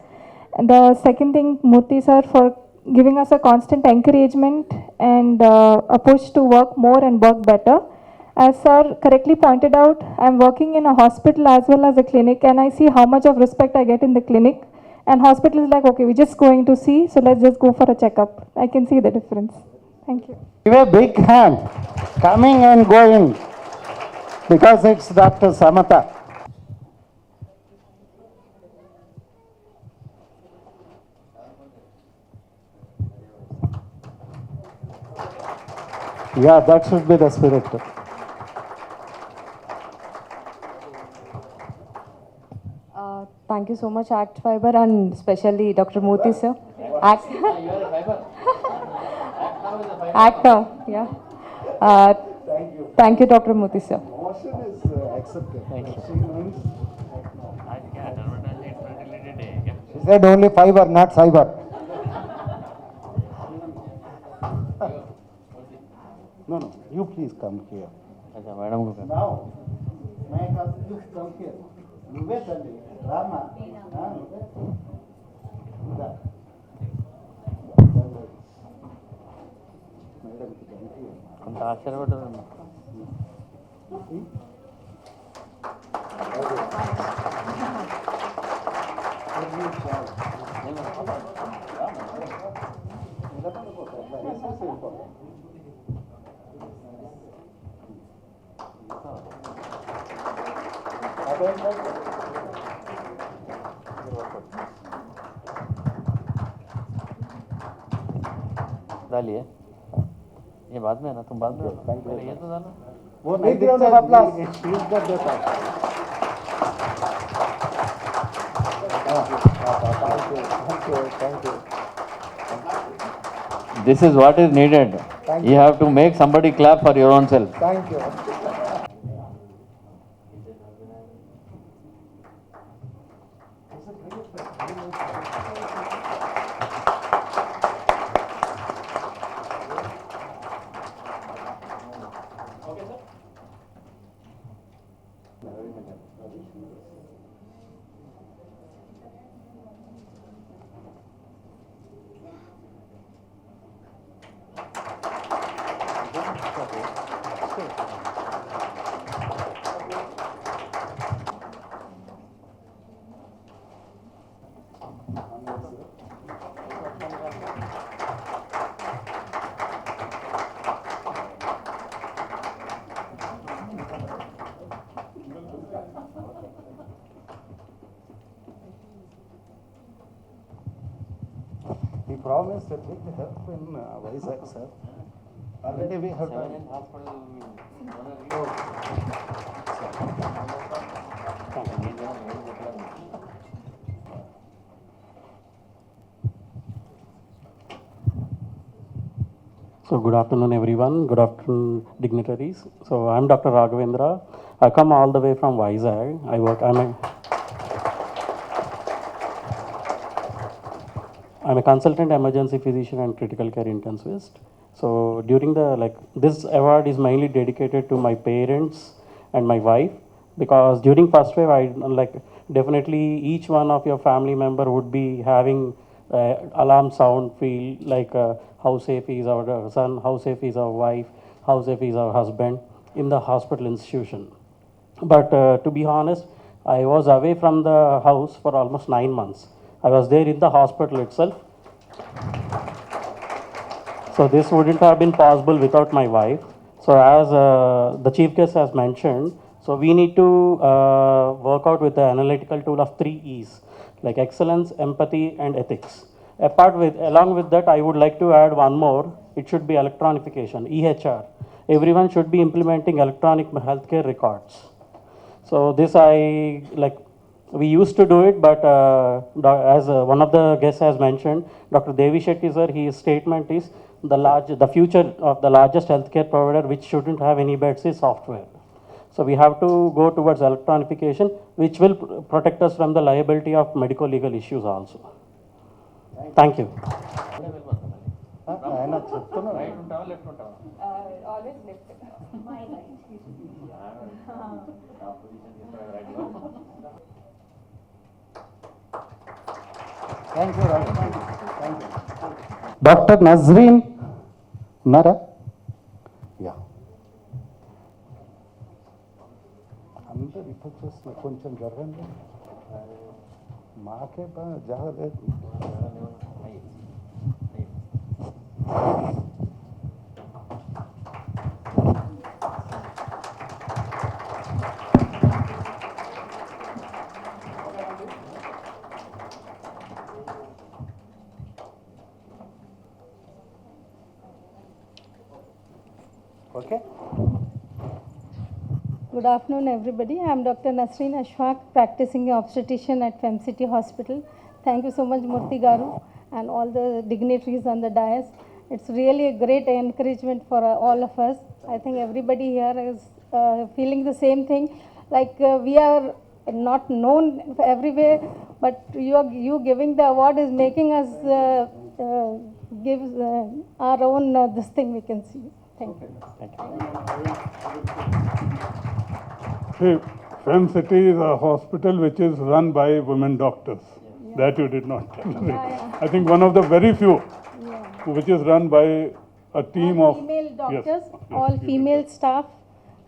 And the second thing, Murthy sir, for giving us a constant encouragement and a push to work more and work better. As sir correctly pointed out, I'm working in a hospital as well as a clinic, and I see how much of respect I get in the clinic. And hospital is like, okay, we're just going to see, so let's just go for a checkup. I can see the difference. Thank you. Give a big hand. Coming and going. Because it's Dr. Samata. Yeah, that should be the spirit. Thank you so much, ACT Fiber, and especially Dr. Murthy sir. ACT, yeah. Thank you, Dr. Murthy sir. Motion is accepted. Thank you. She said only fiber, not cyber. No, you please come here. Madam. Now, may I ask you to come here? Rama. కొంత ఆశ్చర్యపడ్డారు. डालिए ये बाद में है ना तुम बाद में पहले ये तो डालो वो नहीं दिखता ये शीट कर देता Thank you. This is what is needed. You have to make somebody clap for your own self. Thank you. He promised a big help in Vizag, sir. Already we have done. So good afternoon everyone, good afternoon dignitaries. So I'm Dr. Raghavendra. I come all the way from Vizag. I'm a consultant emergency physician and critical care intensivist. So during this award is mainly dedicated to my parents and my wife, because during first wave definitely each one of your family member would be having alarm sound, feel how safe is our son, how safe is our wife, how safe is our husband in the hospital institution. But to be honest, I was away from the house for almost 9 months. I was there in the hospital itself. So this wouldn't have been possible without my wife. So as the chief guest has mentioned, so we need to work out with the analytical tool of 3 E's, like excellence, empathy, and ethics. Along with that, I would like to add one more. It should be electronification, EHR. Everyone should be implementing electronic healthcare records. So this we used to do it, but as one of the guests has mentioned, Dr. Devi Shetty sir, his statement is the future of the largest healthcare provider which shouldn't have any beds is software. So we have to go towards electronification, which will protect us from the liability of medical legal issues also. Thank you. Always left. Thank you, Raghu. Thank you. Dr. Nazreen Nara? Yeah. అందరు ఇప్పుడు చూసిన కొంచెం జరగండి, మాకే జరగలేదు. Okay. Good afternoon, everybody. I am Dr. Nasreen Ashfaq, practicing obstetrician at Fem City Hospital. Thank you so much, Murthy Garu, and all the dignitaries on the dais. It's really a great encouragement for all of us. I think everybody here is feeling the same thing. We are not known everywhere, but you giving the award is making us give our own this thing we can see. Thank you. See, Fem City is a hospital which is run by women doctors. Yeah. That you did not tell me. Yeah. I think one of the very few which is run by a team all of female doctors, yes, all female staff.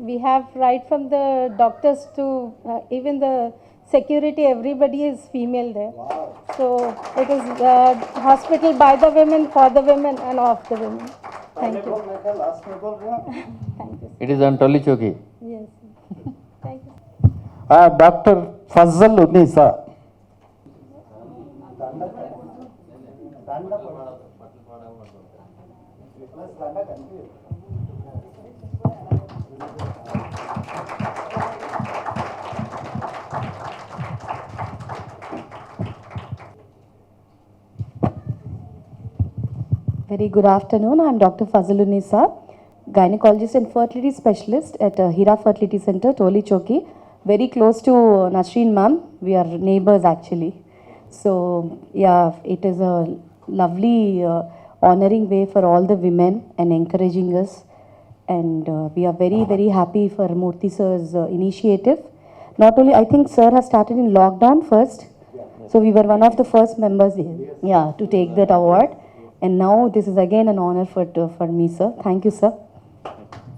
We have right from the doctors to even the security, everybody is female there. Wow. So it is hospital by the women, for the women, and of the women. Thank you. Thank you. It is on Tolly Choki. Yes. Thank you. Dr. Fazal Unisa. Very good afternoon. I'm Dr. Fazal Unisa, gynecologist and fertility specialist at Hira Fertility Center, Toli Choki. Very close to Nasreen ma'am. We are neighbors actually. So yeah, it is a lovely honoring way for all the women and encouraging us. And we are very, very happy for Murthy sir's initiative. Not only, I think sir has started in lockdown first. So we were one of the first members to take that award. And now this is again an honor for me, sir. Thank you, sir.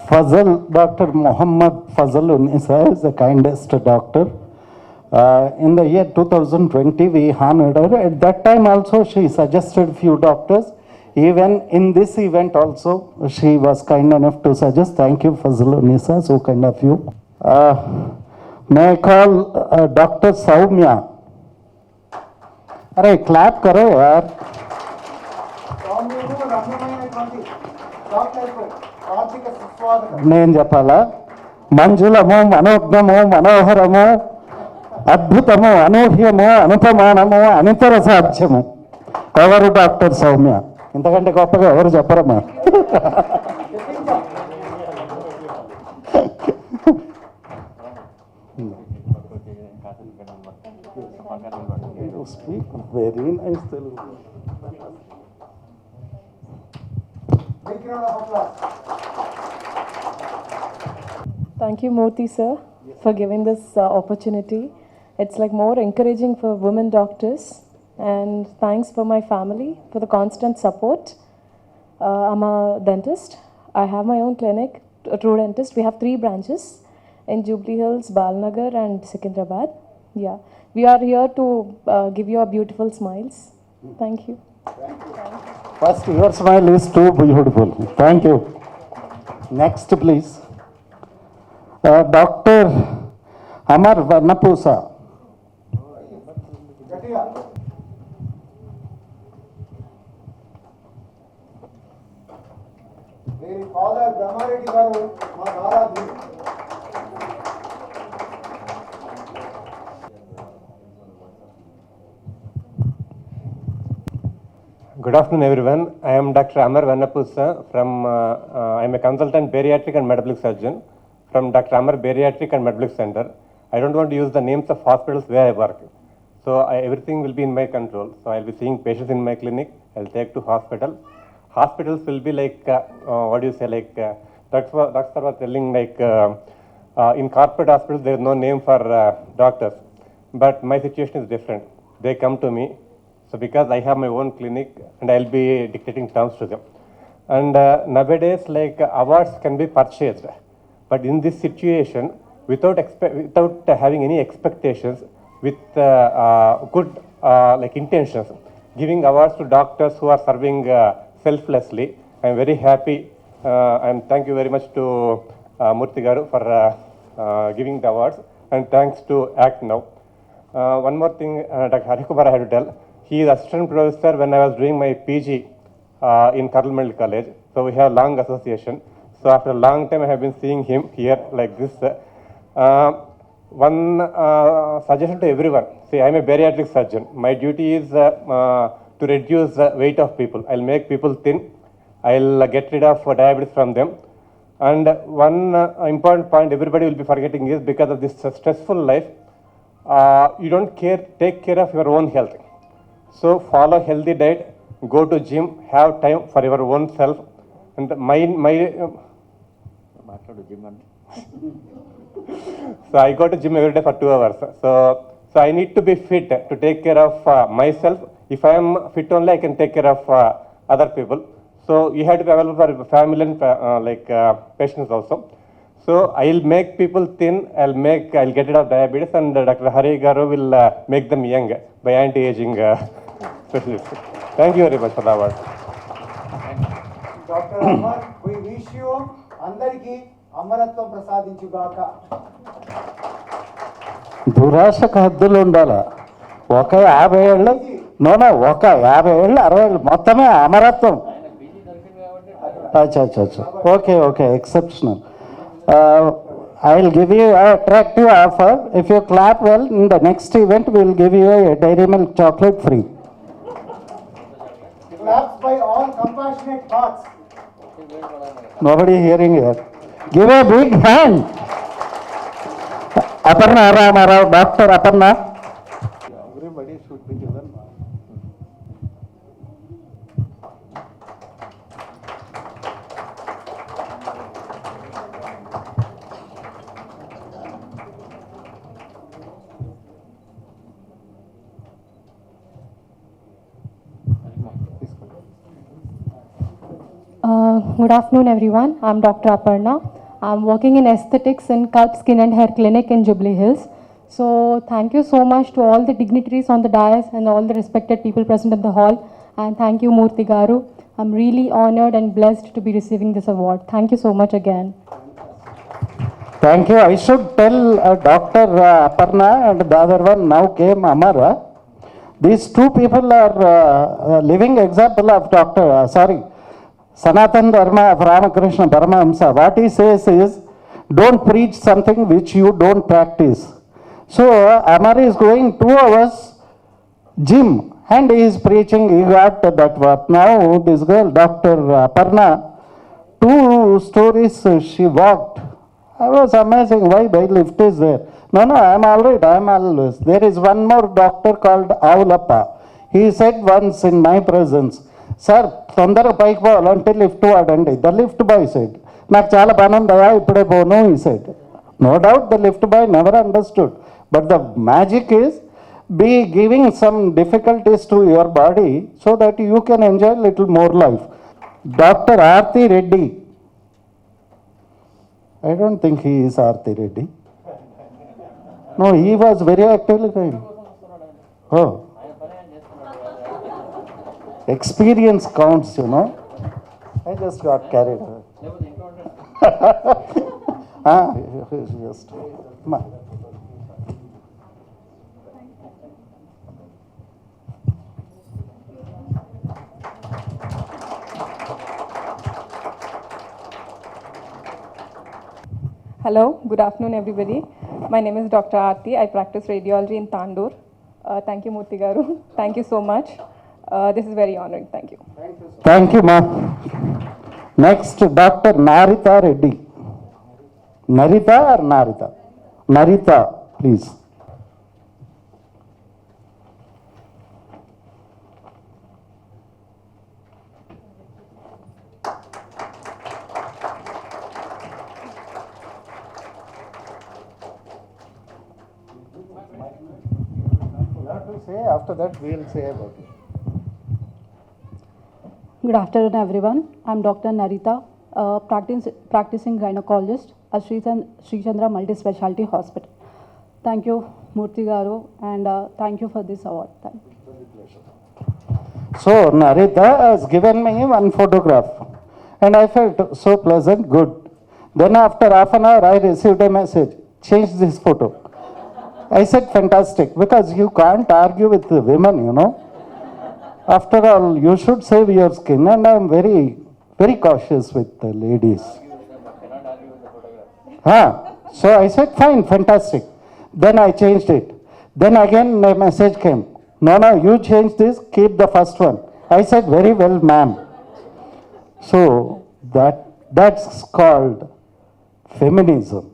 Dr. Muhammad Fazal Unisa is the kindest doctor. In the year 2020, we honored her. At that time also, she suggested few doctors. Even in this event also, she was kind enough to suggest. Thank you, Fazal Unisa, so kind of you. May I call Dr. Soumya? अरे clap करो यार. నేను చెప్పాలా? మంజులము మనోజ్ఞము మనోహరము అద్భుతము అనూహ్యము అనుపమానము అనితర సాధ్యము. ఎవరు doctor Soumya? ఇంతకంటే గొప్పగా ఎవరు చెప్పరమ్మా? Speak very nice Telugu. Thank you, Murthy sir, for giving this opportunity. It's like more encouraging for women doctors, and thanks for my family for the constant support. I'm a dentist. I have my own clinic, a true dentist. We have 3 branches in Jubilee Hills, Balnagar and Secunderabad. Yeah, we are here to give you a beautiful smiles. Thank you. First, your smile is too beautiful. Thank you. Next, please. Dr. Amar Varnapusa. Father Brahmareddy garu ma Naraji. Good afternoon, everyone. I am Dr. Amar Vannapusa from, I am a consultant bariatric and metabolic surgeon from Dr. Amar Bariatric and Metabolic Center. I don't want to use the names of hospitals where I work. So everything will be in my control. So I'll be seeing patients in my clinic. I'll take to hospital. Hospitals will be like, what do you say, like, doctors were telling like, in corporate hospitals, there is no name for doctors. But my situation is different. They come to me. So because I have my own clinic and I'll be dictating terms to them. And nowadays, like awards can be purchased. But in this situation, without having any expectations, with good like intentions, giving awards to doctors who are serving selflessly, I'm very happy. And thank you very much to Murthy garu for giving the awards. And thanks to ACT Now. One more thing, Dr. Harikumar, I have to tell. He is assistant professor when I was doing my PG in Colonel Medical College. So we have long association. So after a long time, I have been seeing him here like this. One suggestion to everyone. See, I am a bariatric surgeon. My duty is to reduce the weight of people. I'll make people thin. I'll get rid of diabetes from them. And one important point everybody will be forgetting is because of this stressful life, you don't take care of your own health. So follow healthy diet, go to gym, have time for your own self. And so I go to gym every day for 2 hours. So I need to be fit to take care of myself. If I am fit only, I can take care of other people. So you have to be available for family and patients also. So I'll make people thin. I'll get rid of diabetes, and Dr. Hari garu will make them young by anti-aging specialists. Thank you very much for the award. Dr. Amar, we wish you andariki అమరత్వం ప్రసాదించుగాక. దురాశకు హద్దులు ఉండాలా? ఒక 50 ఏళ్ళు ఒక 50 ఏళ్ళు 60 ఏళ్ళు మొత్తమే అమరత్వం. అచ్చా okay exceptional. I will give you an attractive offer. If you clap well, in the next event, we will give you a Dairy Milk chocolate free. Claps by all compassionate hearts. Nobody hearing here. Give a big hand. Aparna Ramarao, Dr. Aparna. Everybody should be given. Good afternoon, everyone. I'm Dr. Aparna. I'm working in aesthetics in Kalp Skin and Hair Clinic in Jubilee Hills. So thank you so much to all the dignitaries on the dais and all the respected people present in the hall. And thank you, Murthy Garu. I'm really honored and blessed to be receiving this award. Thank you so much again. Thank you. I should tell Dr. Aparna and the other one now came Amara. These two people are living example of Sanatan Dharma of Ramakrishna Paramahamsa. What he says is, don't preach something which you don't practice. So Amara is going 2 hours gym and he is preaching, he got that what. Now this girl, Dr. Aparna, 2 stories she walked. I was amazing, why by lift is there? No, I am all right, I am always. There is one more doctor called Avulappa. He said once in my presence, sir, tondara paiki povalante lift vadandi. The lift boy said, నాకు చాలా పని ఉందయా ఇప్పుడే పోను, he said. No doubt the lift boy never understood. But the magic is be giving some difficulties to your body so that you can enjoy little more life. Dr. Aarti Reddy. I don't think he is Aarti Reddy. No, he was very actively kind. Oh. Experience counts, you know. I just got carried away. Just. Hello, good afternoon everybody. My name is Dr. Aarti. I practice radiology in Tandur. Thank you, Murthy Garu. Thank you so much. This is very honoring. Thank you. Thank you, ma. Next, Dr. Narita Reddy. Narita or Narita? Narita, please. After that, we will say about it. Good afternoon, everyone. I'm Dr. Narita, practicing gynecologist at Shri Chandra Multi-Specialty Hospital. Thank you, Murthy Garu, and thank you for this award. Thank you. So, Narita has given me one photograph, and I felt so pleasant, good. Then after half an hour, I received a message, change this photo. I said, fantastic, because you can't argue with the women, you know. After all, you should save your skin, and I am very, very cautious with the ladies. So I said, fine, fantastic. Then I changed it. Then again a message came. No, you change this, keep the first one. I said, very well, ma'am. So that's called feminism.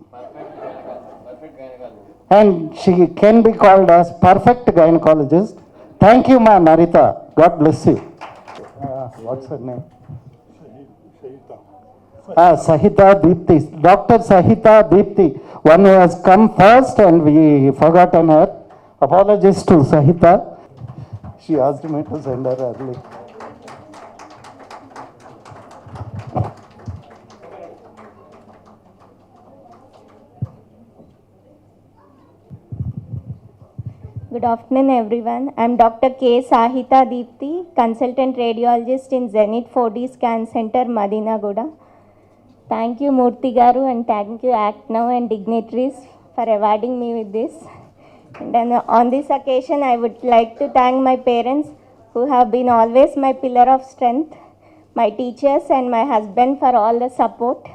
And she can be called as perfect gynecologist. Thank you, ma, Narita. God bless you. What's her name? Sahita Deepti. Dr. Sahita Deepti. One who has come first and we forgotten her. Apologies to Sahita. She asked me to send her early. Good afternoon, everyone. I'm Dr. K. Sahita Deepti, consultant radiologist in Zenith 4D Scan Center, Madinaguda. Thank you, Murthy Garu, and thank you, Act Now and dignitaries for awarding me with this. And then on this occasion, I would like to thank my parents who have been always my pillar of strength, my teachers and my husband for all the support.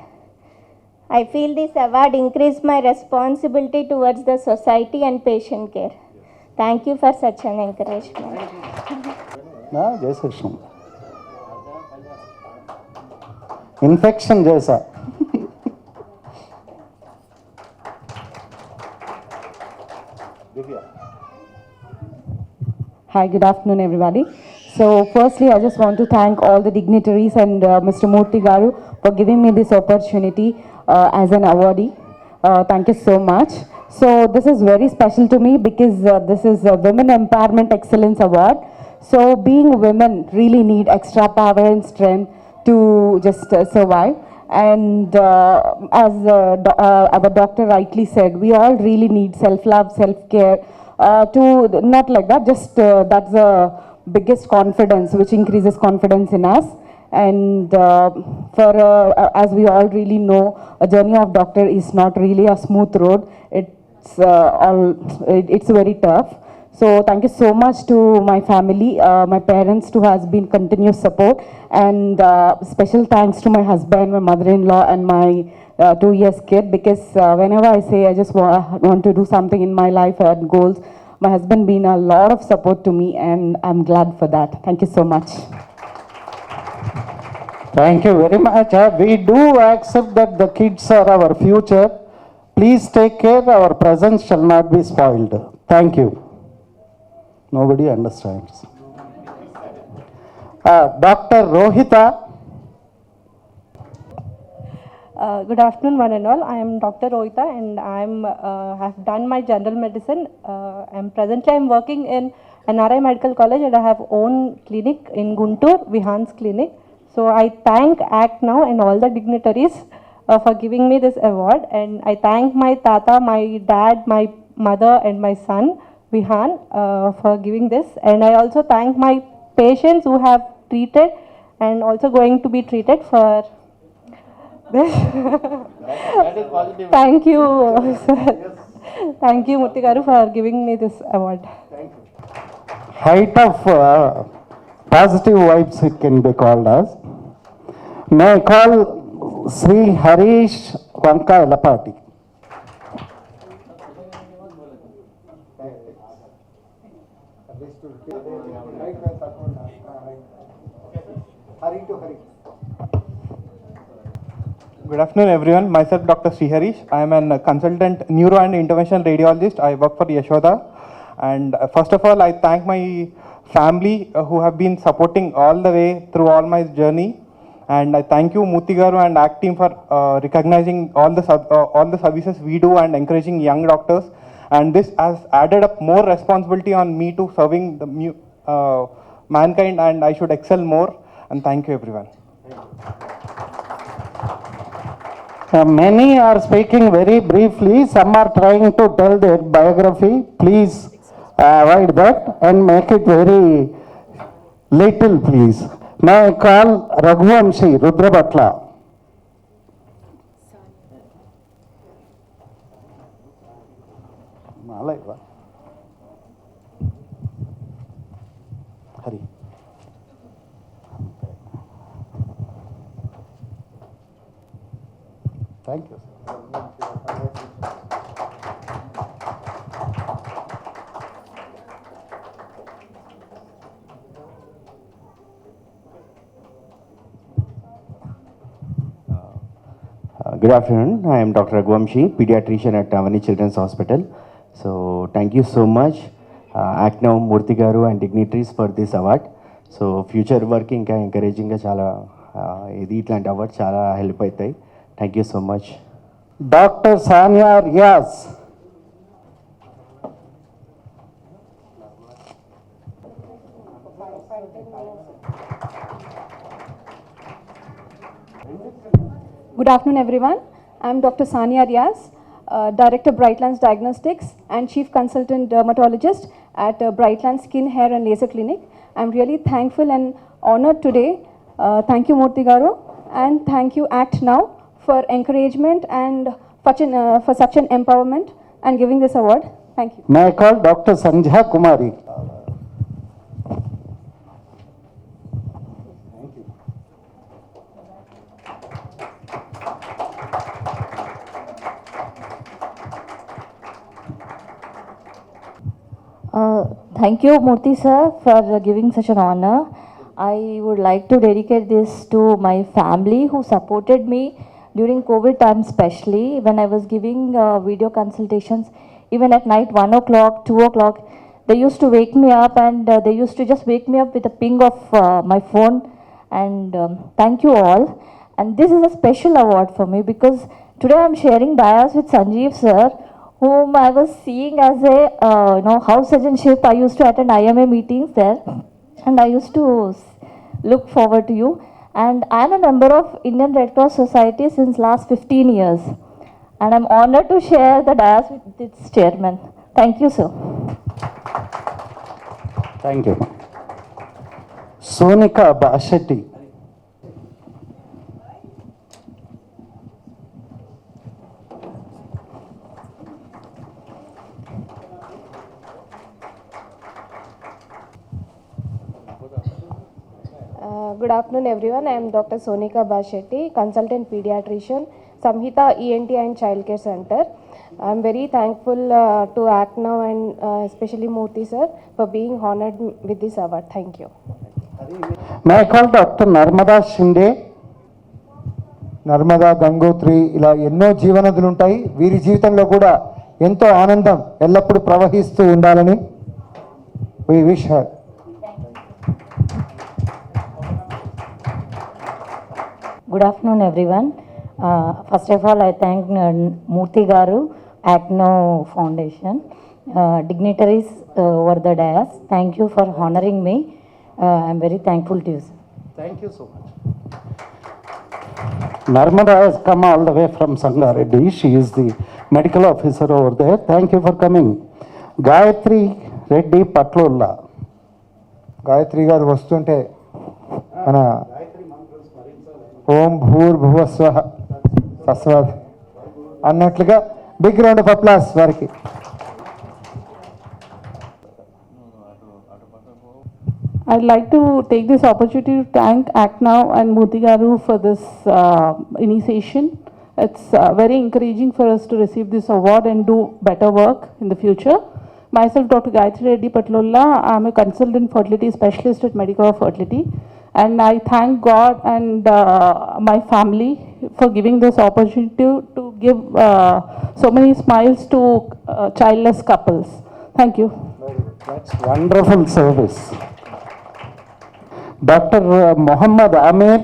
I feel this award increased my responsibility towards the society and patient care. Thank you for such an encouragement. Jai Krishna. Infection jaisa. Hi, good afternoon, everybody. So, firstly, I just want to thank all the dignitaries and Mr. Murthy Garu for giving me this opportunity as an awardee. Thank you so much. So, this is very special to me because this is a Women Empowerment Excellence Award. So, being women really need extra power and strength to just survive. And our doctor rightly said, we all really need self-love, self-care. Not like that, just that's the biggest confidence, which increases confidence in us. And as we all really know, a journey of doctor is not really a smooth road. It's very tough. So thank you so much to my family, my parents who has been continuous support, and special thanks to my husband, my mother-in-law, and my 2 years kid, because whenever I say I just want to do something in my life and goals, my husband been a lot of support to me, and I'm glad for that. Thank you so much. Thank you very much. We do accept that the kids are our future. Please take care. Our presence shall not be spoiled. Thank you. Nobody understands. Dr. Rohita. Good afternoon, one and all. I am Dr. Rohita, and have done my general medicine. Presently I'm working in NRI Medical College, and I have own clinic in Guntur, Vihan's clinic. So I thank ACT now and all the dignitaries for giving me this award, and I thank my tata, my dad, my mother, and my son Vihan for giving this. And I also thank my patients who have treated and also going to be treated for this. That is positive. Thank you, sir. Thank you, Murthy Garu, for giving me this award. Thank you. Height of positive vibes, it can be called as. May I call Sri Harish Vanka Elapati. Good afternoon, everyone. Myself, Dr. Shri Harish. I am a consultant neuro and intervention radiologist. I work for Yashoda. And first of all, I thank my family who have been supporting all the way through all my journey. And I thank you, Murthy Garu and ACT team, for recognizing all the services we do and encouraging young doctors. And this has added up more responsibility on me to serving the mankind, and I should excel more. And thank you, everyone. Many are speaking very briefly. Some are trying to tell their biography. Please avoid that and make it very little, please. May I call Raghuvamshi Rudrabatla. Hari. Thank you. Good afternoon. I am Dr. Raghuvamshi, pediatrician at Avani Children's Hospital. So thank you so much, ACT now, Murthy Garu and dignitaries for this award. So future work ఇంకా encouraging గా చాలా ఇది ఇట్లాంటి awards చాలా help అవుతాయి. Thank you so much. Dr. Sania Riaz. Good afternoon, everyone. I'm Dr. Sania Riaz, Director Brightlands Diagnostics and Chief Consultant Dermatologist at Brightlands Skin, Hair and Laser Clinic. I'm really thankful and honored today. Thank you, Murthy Garu, and thank you, ACT Now, for encouragement and for such an empowerment and giving this award. Thank you. May I call Dr. Sanjha Kumari. Thank you, Murthy sir, for giving such an honor. I would like to dedicate this to my family who supported me during COVID time, especially when I was giving video consultations, even at night 1 o'clock, 2 o'clock. They used to wake me up, and they used to just wake me up with a ping of my phone. And thank you all. And this is a special award for me because today I'm sharing dais with Sanjeev sir, whom I was seeing as a house surgeonship. I used to attend IMA meetings there, and I used to look forward to you. And I'm a member of Indian Red Cross Society since last 15 years. And I'm honored to share the dais with its chairman. Thank you, sir. Thank you. Sonika Bashetti. Good afternoon, everyone. I am Dr. Sonika Bashetti, consultant pediatrician, Samhita ENT and Childcare Center. I am very thankful to ACT Now and especially Murthy sir for being honored with this award. Thank you. May I call Dr. Narmada Shinde? Narmada Gangotri ఇలా ఎన్నో జీవనదులు ఉంటాయి. వీరి జీవితంలో కూడా ఎంతో ఆనందం ఎల్లప్పుడూ ప్రవహిస్తూ ఉండాలని we wish her. Good afternoon, everyone. First of all, I thank Murthy Garu, ACNO Foundation, dignitaries over the dais. Thank you for honoring me. I'm very thankful to you, sir. Thank you so much. Narmada has come all the way from Sangareddy. She is the medical officer over there. Thank you for coming. Gayatri Reddy Patlolla. Gayatri గారు వస్తుంటే మన ఓం భూర్భువస్వ తస్వాద్ అన్నట్లుగా big round of applause వారికి. I'd like to take this opportunity to thank ACT Now and Murthy Garu for this initiation. It's very encouraging for us to receive this award and do better work in the future. Myself, Dr. Gayatri Reddy Patlolla, I'm a consultant fertility specialist at Medicover Fertility. And I thank God and my family for giving this opportunity to give so many smiles to childless couples. Thank you. That's wonderful service. Dr. Muhammad Amir.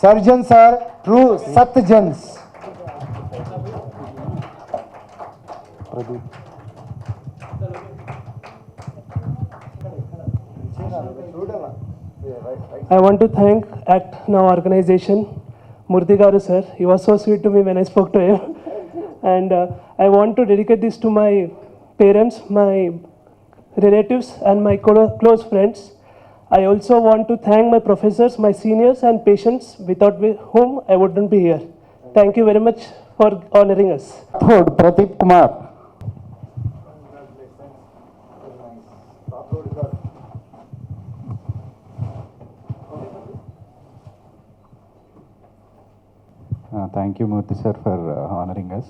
Surgeons are true Satjans. I want to thank ACT Now organization, Murthy Garu sir. He was so sweet to me when I spoke to him. And I want to dedicate this to my parents, my relatives and my close friends. I also want to thank my professors, my seniors and patients without whom I wouldn't be here. Thank you very much for honoring us. Pradeep Kumar. Thank you, Murthy sir, for honoring us.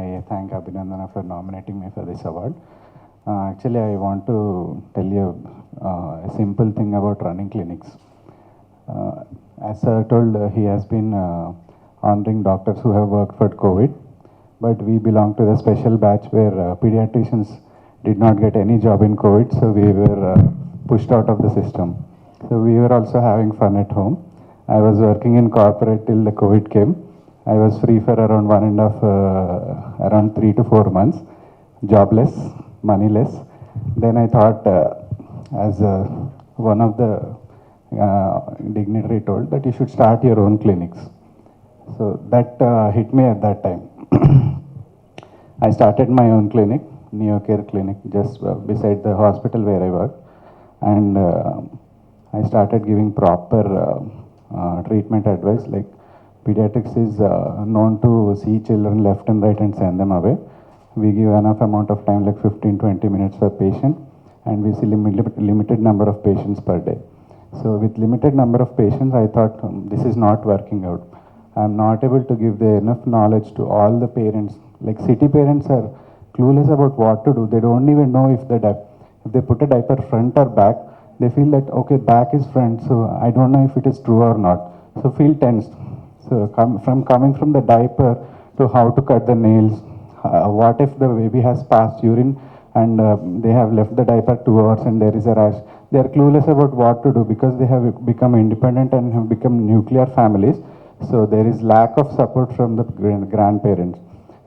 I thank Abhinandana for nominating me for this award. Actually, I want to tell you a simple thing about running clinics. As sir told, he has been honoring doctors who have worked for COVID, but we belong to the special batch where pediatricians did not get any job in COVID, so we were pushed out of the system. So we were also having fun at home. I was working in corporate till the COVID came. I was free for around around 3 to 4 months, jobless, moneyless. Then I thought, as one of the dignitary told, that you should start your own clinics. So that hit me at that time. I started my own clinic, NeoCare clinic, just beside the hospital where I work. And I started giving proper treatment advice. Like pediatrics is known to see children left and right and send them away. We give enough amount of time, like 15-20 minutes per patient, and we see limited number of patients per day. So with limited number of patients, I thought this is not working out. I am not able to give the enough knowledge to all the parents. Like city parents are clueless about what to do. They don't even know if they put a diaper front or back, they feel that okay, back is front, so I don't know if it is true or not. So feel tensed. So coming from the diaper to how to cut the nails, what if the baby has passed urine and they have left the diaper 2 hours and there is a rash. They are clueless about what to do because they have become independent and have become nuclear families. So there is lack of support from the grandparents.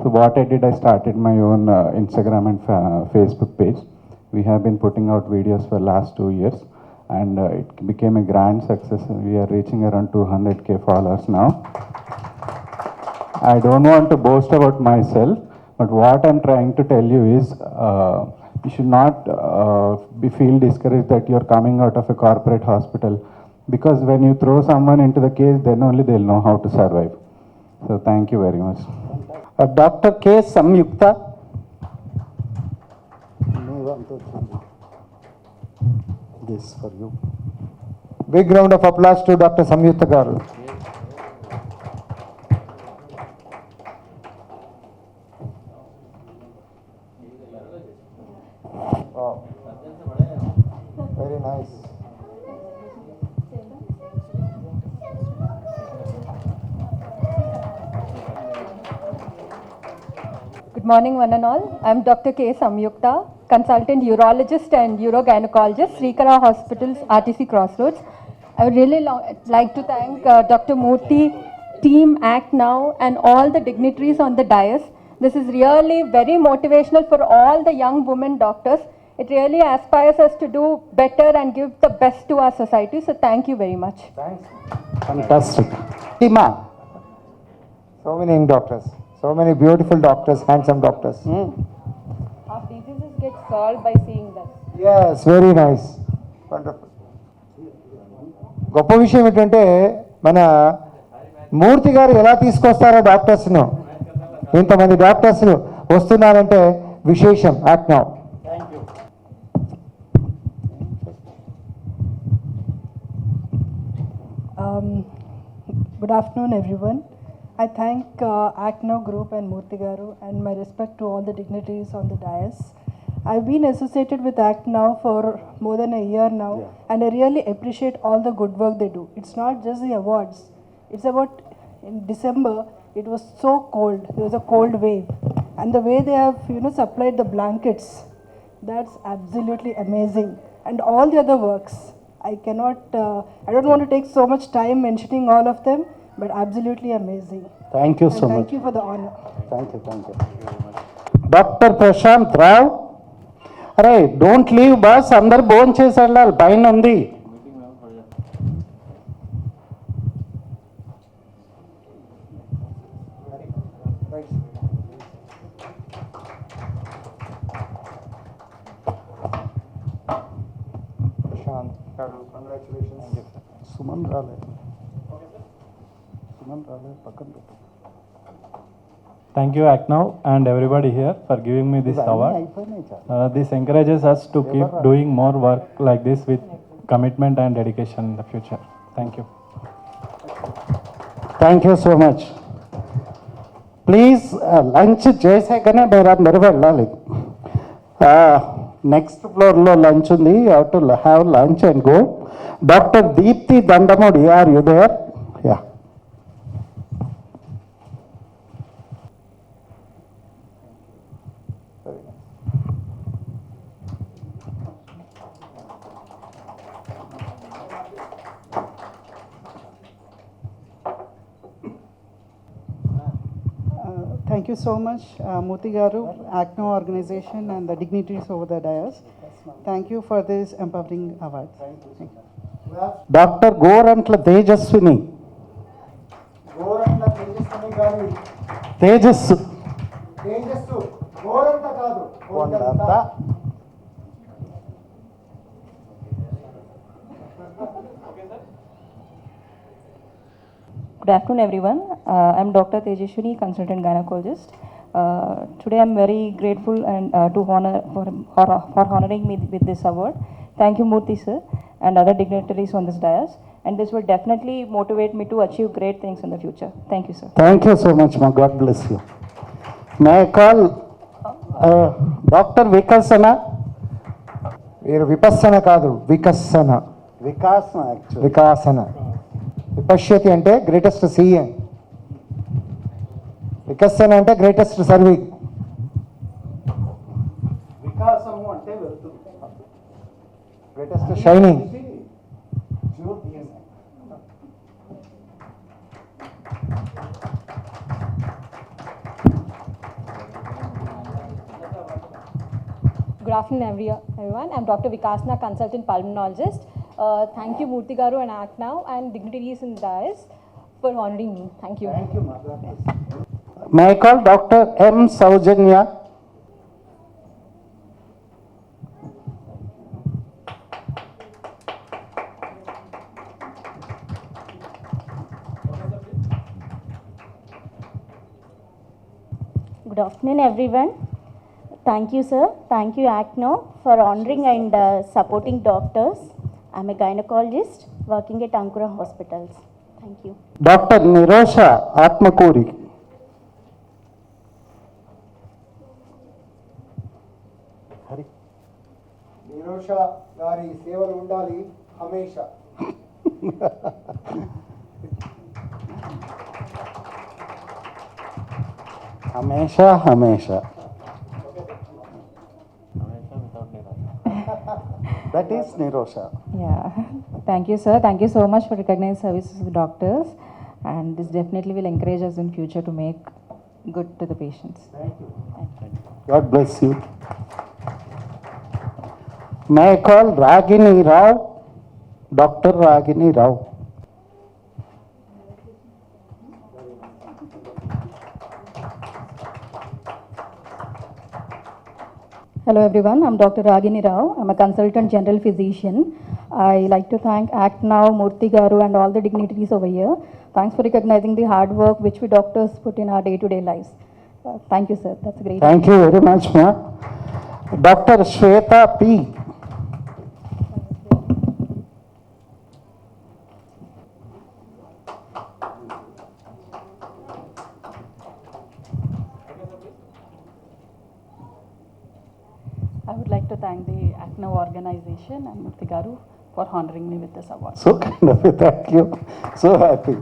So what I did, I started my own Instagram and Facebook page. We have been putting out videos for last 2 years, and it became a grand success. We are reaching around 200K followers now. I don't want to boast about myself, but what I'm trying to tell you is you should not feel discouraged that you're coming out of a corporate hospital, because when you throw someone into the cage, then only they'll know how to survive. So thank you very much. Dr. K. Samyukta. This for you. Big round of applause to Dr. Samyukta garu. Wow. Very nice. Good morning, one and all. I'm Dr. K. Samyukta, consultant urologist and urogynecologist, Srikara Hospitals, RTC Crossroads. I would really like to thank Dr. Murthy, team Act Now, and all the dignitaries on the dais. This is really very motivational for all the young women doctors. It really aspires us to do better and give the best to our society. So thank you very much. Thanks. Fantastic. Tima. So many young doctors. So many beautiful doctors, handsome doctors. Our diseases get solved by seeing them. Yes, very nice. Wonderful. గొప్ప విషయం ఏంటంటే మన మూర్తి గారు ఎలా తీసుకొస్తారో డాక్టర్స్ను, ఇంతమంది doctors వస్తున్నారంటే విశేషం. Act now. Good afternoon, everyone. I thank Act Now Group and Murthy Garu, and my respect to all the dignitaries on the dais. I've been associated with Act Now for more than a year now, and I really appreciate all the good work they do. It's not just the awards. It's about, in December, it was so cold. There was a cold wave. And the way they have, supplied the blankets, that's absolutely amazing. And all the other works, I don't want to take so much time mentioning all of them, but absolutely amazing. Thank you so much. Thank you for the honor. Thank you. Dr. Prashant Rao. అరే don't leave boss, అందరు భోజనం చేసి వెళ్ళాలి, పైన ఉంది. సుమన్ రాలేదు, పక్కన పెట్టు. Thank you, Act Now, and everybody here for giving me this award. This encourages us to keep doing more work like this with commitment and dedication in the future. Thank you. Thank you so much. Please lunch చేసాకనే మీరు అందరూ వెళ్ళాలి. Next ఫ్లోర్లో lunch ఉంది. You have to have lunch and go. Doctor Deepti Dandamudi, are you there? Yeah. Thank you so much, Murthy Garu, Act Now organization, and the dignitaries over the dais. Thank you for this empowering award. Thank you. Doctor Gorantla Tejaswini. తేజస్సు. Good afternoon, everyone. I'm Dr. Tejaswini, consultant gynecologist. Today, I'm very grateful and for honoring me with this award. Thank you, Murthy sir, and other dignitaries on this dais. And this will definitely motivate me to achieve great things in the future. Thank you, sir. Thank you so much, ma. God bless you. May I call Dr. Vikasana? విపස්සన కాదు, వికసన. Vikasana actually. వికాసన. విపశ్యతి అంటే greatest seeing, వికసన అంటే greatest serving. వికాసము అంటే వెళ్తుంది, greatest shining. Good afternoon, everyone. I'm Dr. Vikasna, consultant pulmonologist. Thank you, Murthy Garu and Act Now and dignitaries in dais for honoring me. Thank you. Thank you, Mother. May I call Dr. M. Saujanya? Good afternoon, everyone. Thank you, sir. Thank you, Act Now, for honoring and supporting doctors. I'm a gynecologist working at Ankura Hospitals. Thank you. Dr. Nirosha Atmakuri. Nirosha గారి సేవలు ఉండాలి హమేషా. Hamesha, Hamesha. That is Nirosha. Yeah. Thank you, sir. Thank you so much for recognizing services of the doctors. And this definitely will encourage us in future to make good to the patients. Thank you. God bless you. May I call Ragini Rao? Dr. Ragini Rao. Hello everyone, I'm Dr. Ragini Rao. I'm a consultant general physician. I like to thank Act Now, Murthy Garu and all the dignitaries over here. Thanks for recognizing the hard work which we doctors put in our day-to-day lives. Thank you, sir. That's great. Thank you very much, ma. Dr. Shweta P. I would like to thank the Act Now organization and Murthy Garu for honoring me with this award. So kind of, thank you. So happy.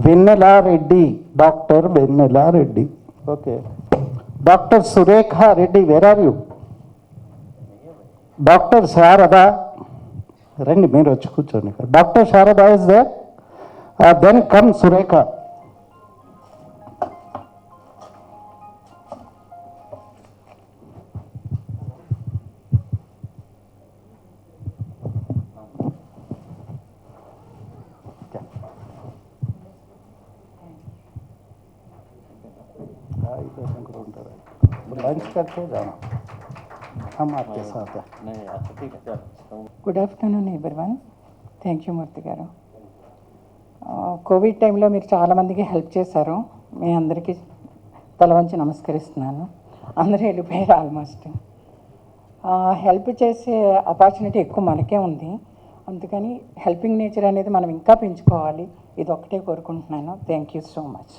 Vennela Reddy, Dr. Vennela Reddy. Okay. Dr. Surekha Reddy, where are you? Dr. Sharada. Rendi, meer vachi kuchoni. Dr. Sharada is there. Then come Surekha. Lunch करके जाना हम आपके साथ हैं. ठीक है चल. Good afternoon everyone. Thank you Murthy garu. COVID టైంలో మీరు చాలామందికి హెల్ప్ చేశారు. మీ అందరికీ తల వంచి నమస్కరిస్తున్నాను. అందరూ వెళ్ళిపోయారు ఆల్మోస్ట్. హెల్ప్ చేసే ఆపర్చునిటీ ఎక్కువ మనకే ఉంది. అందుకని హెల్పింగ్ నేచర్ అనేది మనం ఇంకా పెంచుకోవాలి. ఇది ఒక్కటే కోరుకుంటున్నాను. Thank you so much.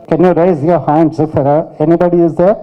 Can you raise your hands if anybody is there?